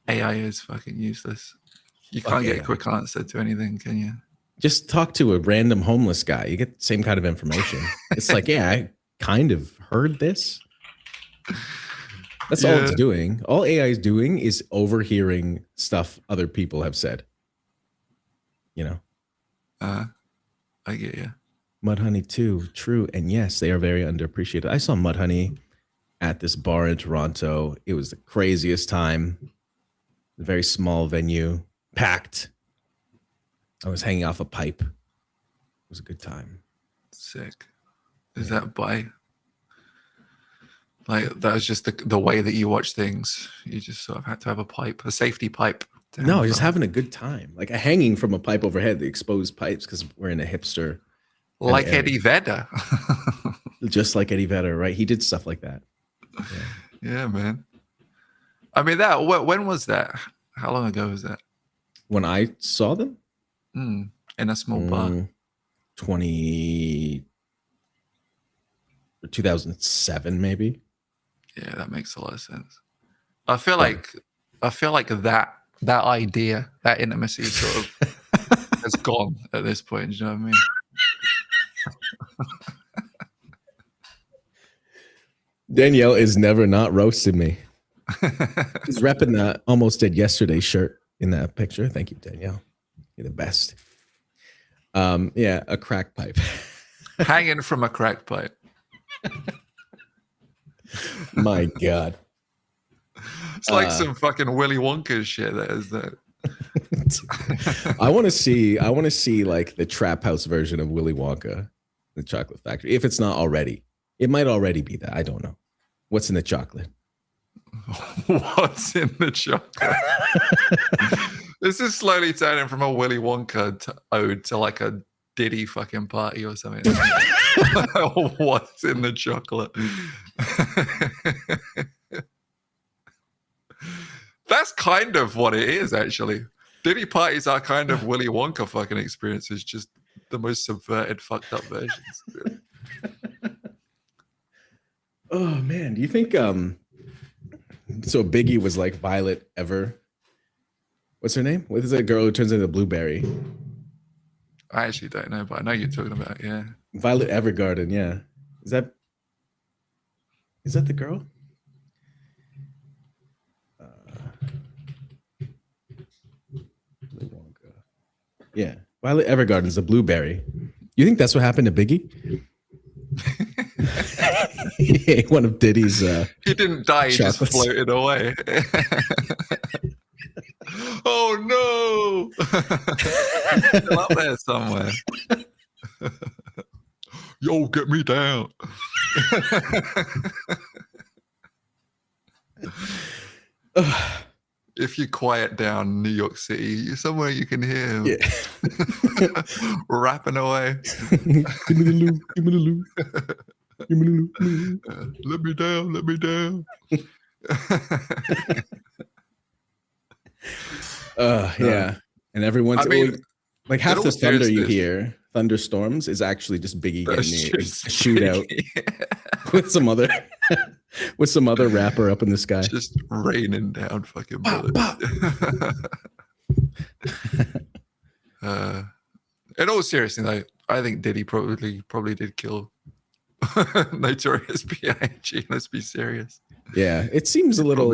AI is fucking useless. You can't get a quick answer to anything, can you? Just talk to a random homeless guy. You get the same kind of information. It's like, yeah, I kind of heard this. That's all it's doing. All AI is doing is overhearing stuff other people have said. You know? I get you. Mudhoney too, true. And yes, they are very underappreciated. I saw Mudhoney at this bar in Toronto. It was the craziest time. A very small venue, packed. I was hanging off a pipe. It was a good time. Sick. Is that by like that was just the way that you watch things? You just sort of had to have a pipe, a safety pipe. No, just having a good time. Like hanging from a pipe overhead, the exposed pipes, because we're in a hipster. Like Eddie Vedder. Just like Eddie Vedder, right? He did stuff like that. Yeah, man. I mean, that when was that? How long ago was that? When I saw them? In a small bar. 2007, maybe. Yeah, that makes a lot of sense. I feel like that idea, that intimacy sort of has gone at this point. Do you know what I mean? Danielle is never not roasting me. He's repping the Almost Dead Yesterday shirt in that picture. Thank you, Danielle. You're the best. Yeah, a crack pipe. Hanging from a crack pipe. My God. It's like some fucking Willy Wonka shit. That is that. I want to see like the trap house version of Willy Wonka, the chocolate factory. If it's not already, it might already be that. I don't know. What's in the chocolate? What's in the chocolate? This is slowly turning from a Willy Wonka ode to like a Diddy fucking party or something. What's in the chocolate? That's kind of what it is, actually. Diddy parties are kind of Willy Wonka fucking experiences, just the most subverted, fucked up versions. Oh man, do you think so Biggie was like Violet Ever? What's her name? What is that girl who turns into a blueberry? I actually don't know, but I know you're talking about, yeah. Violet Evergarden, yeah. Is that the girl? Yeah, Violet Evergarden's a blueberry. You think that's what happened to Biggie? He ate one of Diddy's. He didn't die; he just floated away. Oh no! Still up there somewhere. Yo, get me down. If you quiet down New York City, somewhere you can hear him rapping away. Give me the loot. Give me the loot. Give me the loot. Let me down. Let me down. Yeah. And everyone's like half the thunder you hear, thunderstorms, is actually just Biggie getting a shootout with some other rapper up in the sky. Just raining down fucking bullets. In all seriousness, though, I think Diddy probably did kill Notorious B.I.G. Let's be serious. Yeah, it seems a little.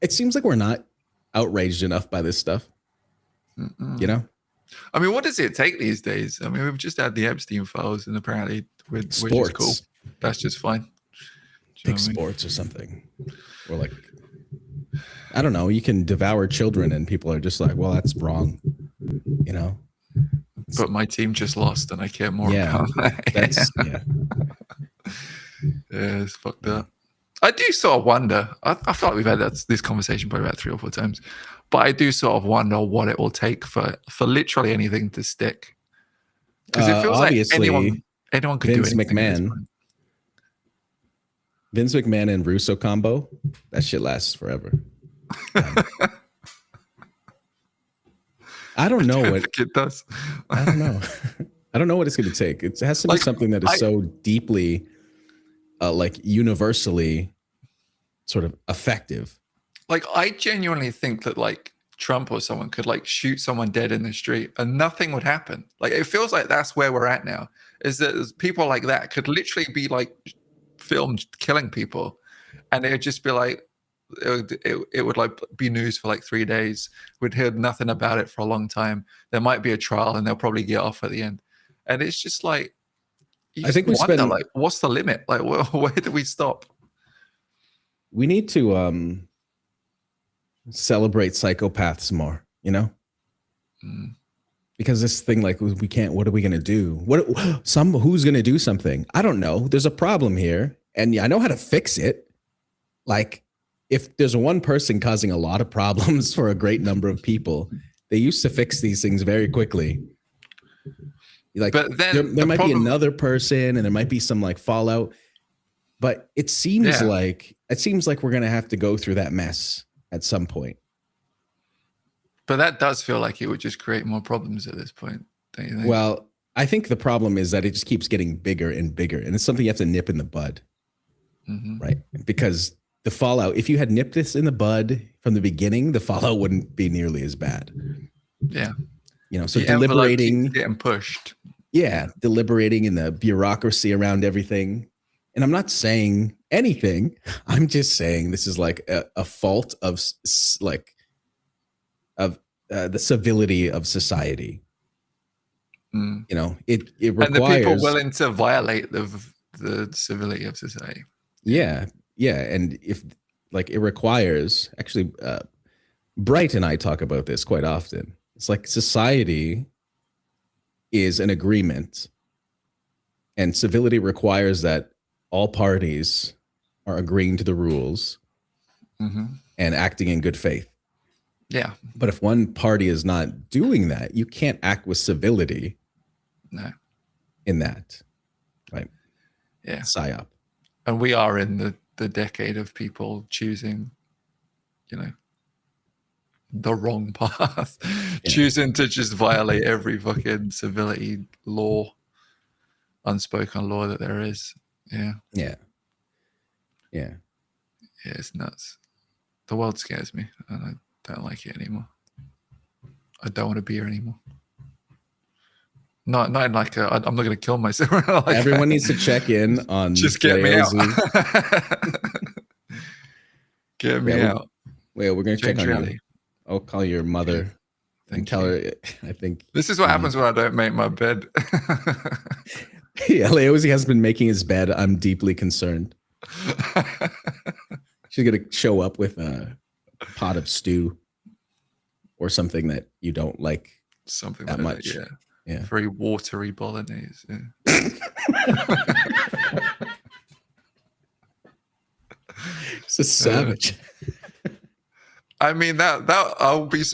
It seems like we're not outraged enough by this stuff. You know, I mean, what does it take these days? I mean, we've just had the Epstein files, and apparently, which is cool. That's just fine. Pick sports or something, or like, I don't know. You can devour children, and people are just like, "Well, that's wrong," you know. But my team just lost, and I care more about that. Yeah, it's fucked up. I do sort of wonder. I feel like we've had this conversation probably about 3 or 4 times, but I do sort of wonder what it will take for literally anything to stick. Because it feels like anyone could Vince do anything. Vince McMahon and Russo combo, that shit lasts forever. I don't know what it does. I don't know. I don't know what it's going to take. It has to be something that is so deeply, like universally, sort of effective. Like I genuinely think that like Trump or someone could like shoot someone dead in the street and nothing would happen. Like it feels like that's where we're at now. Is that people like that could literally be like filmed killing people, and it would just be like it would like be news for like 3 days. We'd hear nothing about it for a long time. There might be a trial, and they'll probably get off at the end. And it's just like, I think we spend like, what's the limit? Like, where do we stop? We need to celebrate psychopaths more, you know? Because this thing, like, we can't, what are we going to do? Who's going to do something? I don't know. There's a problem here, and I know how to fix it. Like, if there's one person causing a lot of problems for a great number of people, they used to fix these things very quickly. Like, but then there might be another person, and there might be some like fallout, but it seems like we're going to have to go through that mess at some point. But that does feel like it would just create more problems at this point, don't you think? Well, I think the problem is that it just keeps getting bigger and bigger, and it's something you have to nip in the bud, right? Because the fallout, if you had nipped this in the bud from the beginning, the fallout wouldn't be nearly as bad. Yeah. You know, so the deliberating, getting pushed. Yeah, deliberating in the bureaucracy around everything. And I'm not saying anything. I'm just saying this is like a fault of the civility of society. You know, it requires, and the people willing to violate the civility of society. Yeah, and if like it requires, actually, Bright and I talk about this quite often. It's like society is an agreement, and civility requires that all parties are agreeing to the rules and acting in good faith. Yeah. But if one party is not doing that, you can't act with civility. No. In that, right? Yeah. PSYOP. And we are in the decade of people choosing, you know, the wrong path, choosing to just violate every fucking civility law, unspoken law that there is. Yeah. Yeah. Yeah. Yeah, it's nuts. The world scares me, and I don't like it anymore. I don't want to be here anymore. Not like I'm not going to kill myself. Like everyone needs to check in on. Just get Layozi. me out. Get me out. Wait, we're going to check on you. I'll call your mother and tell her. I think this is what happens when I don't make my bed. Yeah, Layozi has been making his bed. I'm deeply concerned. She's going to show up with a pot of stew or something that you don't like something that like much. That, yeah. Very watery bolognese. Yeah. It's a savage. I mean that I'll be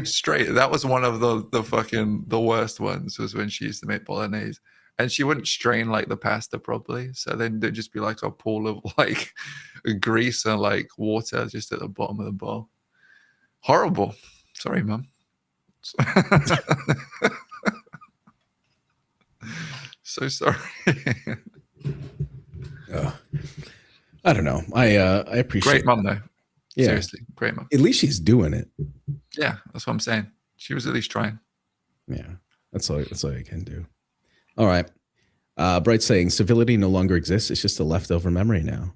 straight. That was one of the worst ones, was when she used to make bolognese, and she wouldn't strain like the pasta properly. So then there'd just be like a pool of like grease and like water just at the bottom of the bowl. Horrible. Sorry, Mum. So sorry. I don't know. I appreciate. Great mum though. Yeah. Seriously, great mum. At least she's doing it. Yeah, that's what I'm saying. She was at least trying. Yeah, that's all you can do. All right. Bright saying civility no longer exists. It's just a leftover memory now.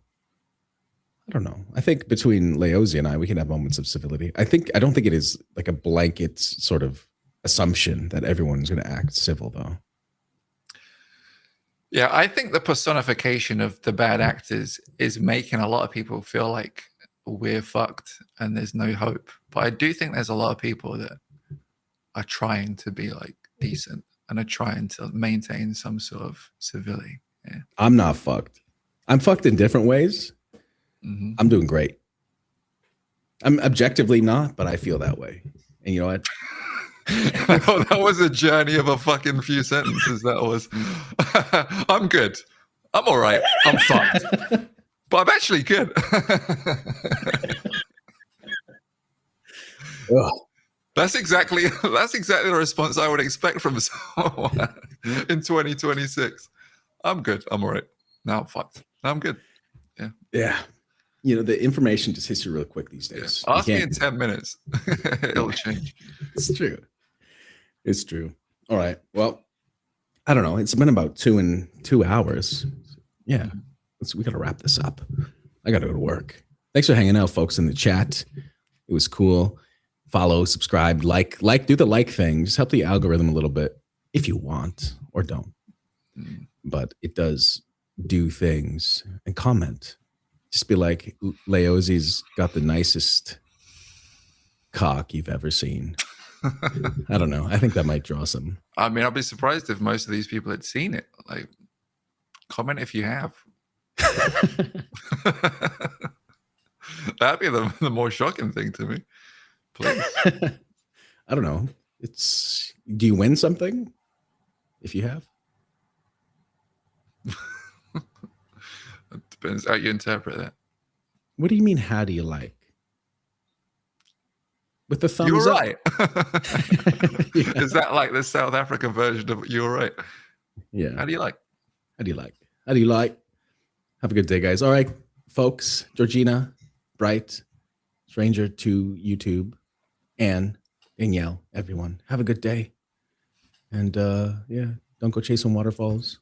I don't know. I think between Layozi and I, we can have moments of civility. I don't think it is like a blanket sort of assumption that everyone's going to act civil, though. Yeah, I think the personification of the bad actors is making a lot of people feel like we're fucked and there's no hope. But I do think there's a lot of people that are trying to be like decent and are trying to maintain some sort of civility. Yeah. I'm not fucked. I'm fucked in different ways. I'm doing great. I'm objectively not, but I feel that way. And you know what? That was a journey of a fucking few sentences. That was. I'm good. I'm all right. I'm fucked. But I'm actually good. That's exactly the response I would expect from someone in 2026. I'm good. I'm all right. Now I'm fucked. Now I'm good. Yeah. Yeah. You know, the information just hits you real quick these days. Yeah. Ask me in 10 minutes. It'll change. It's true. It's true. All right. Well, I don't know. It's been about 2 hours. Yeah. We got to wrap this up. I got to go to work. Thanks for hanging out, folks, in the chat. It was cool. Follow, subscribe, like, do the like thing. Just help the algorithm a little bit if you want or don't. But it does do things. And comment. Just be like, Layozi's got the nicest cock you've ever seen. I don't know. I think that might draw some. I mean, I'd be surprised if most of these people had seen it. Like, comment if you have. That'd be the more shocking thing to me. Please. I don't know. Do you win something if you have? It depends how you interpret that. What do you mean, how do you like? With the thumbs You're up. right. Is that like the South African version of you're right? Yeah. How do you like? How do you like? How do you like? Have a good day, guys. All right, folks. Georgina, Bright, stranger to YouTube, Anne, Danielle, everyone. Have a good day. And yeah, don't go chasing waterfalls.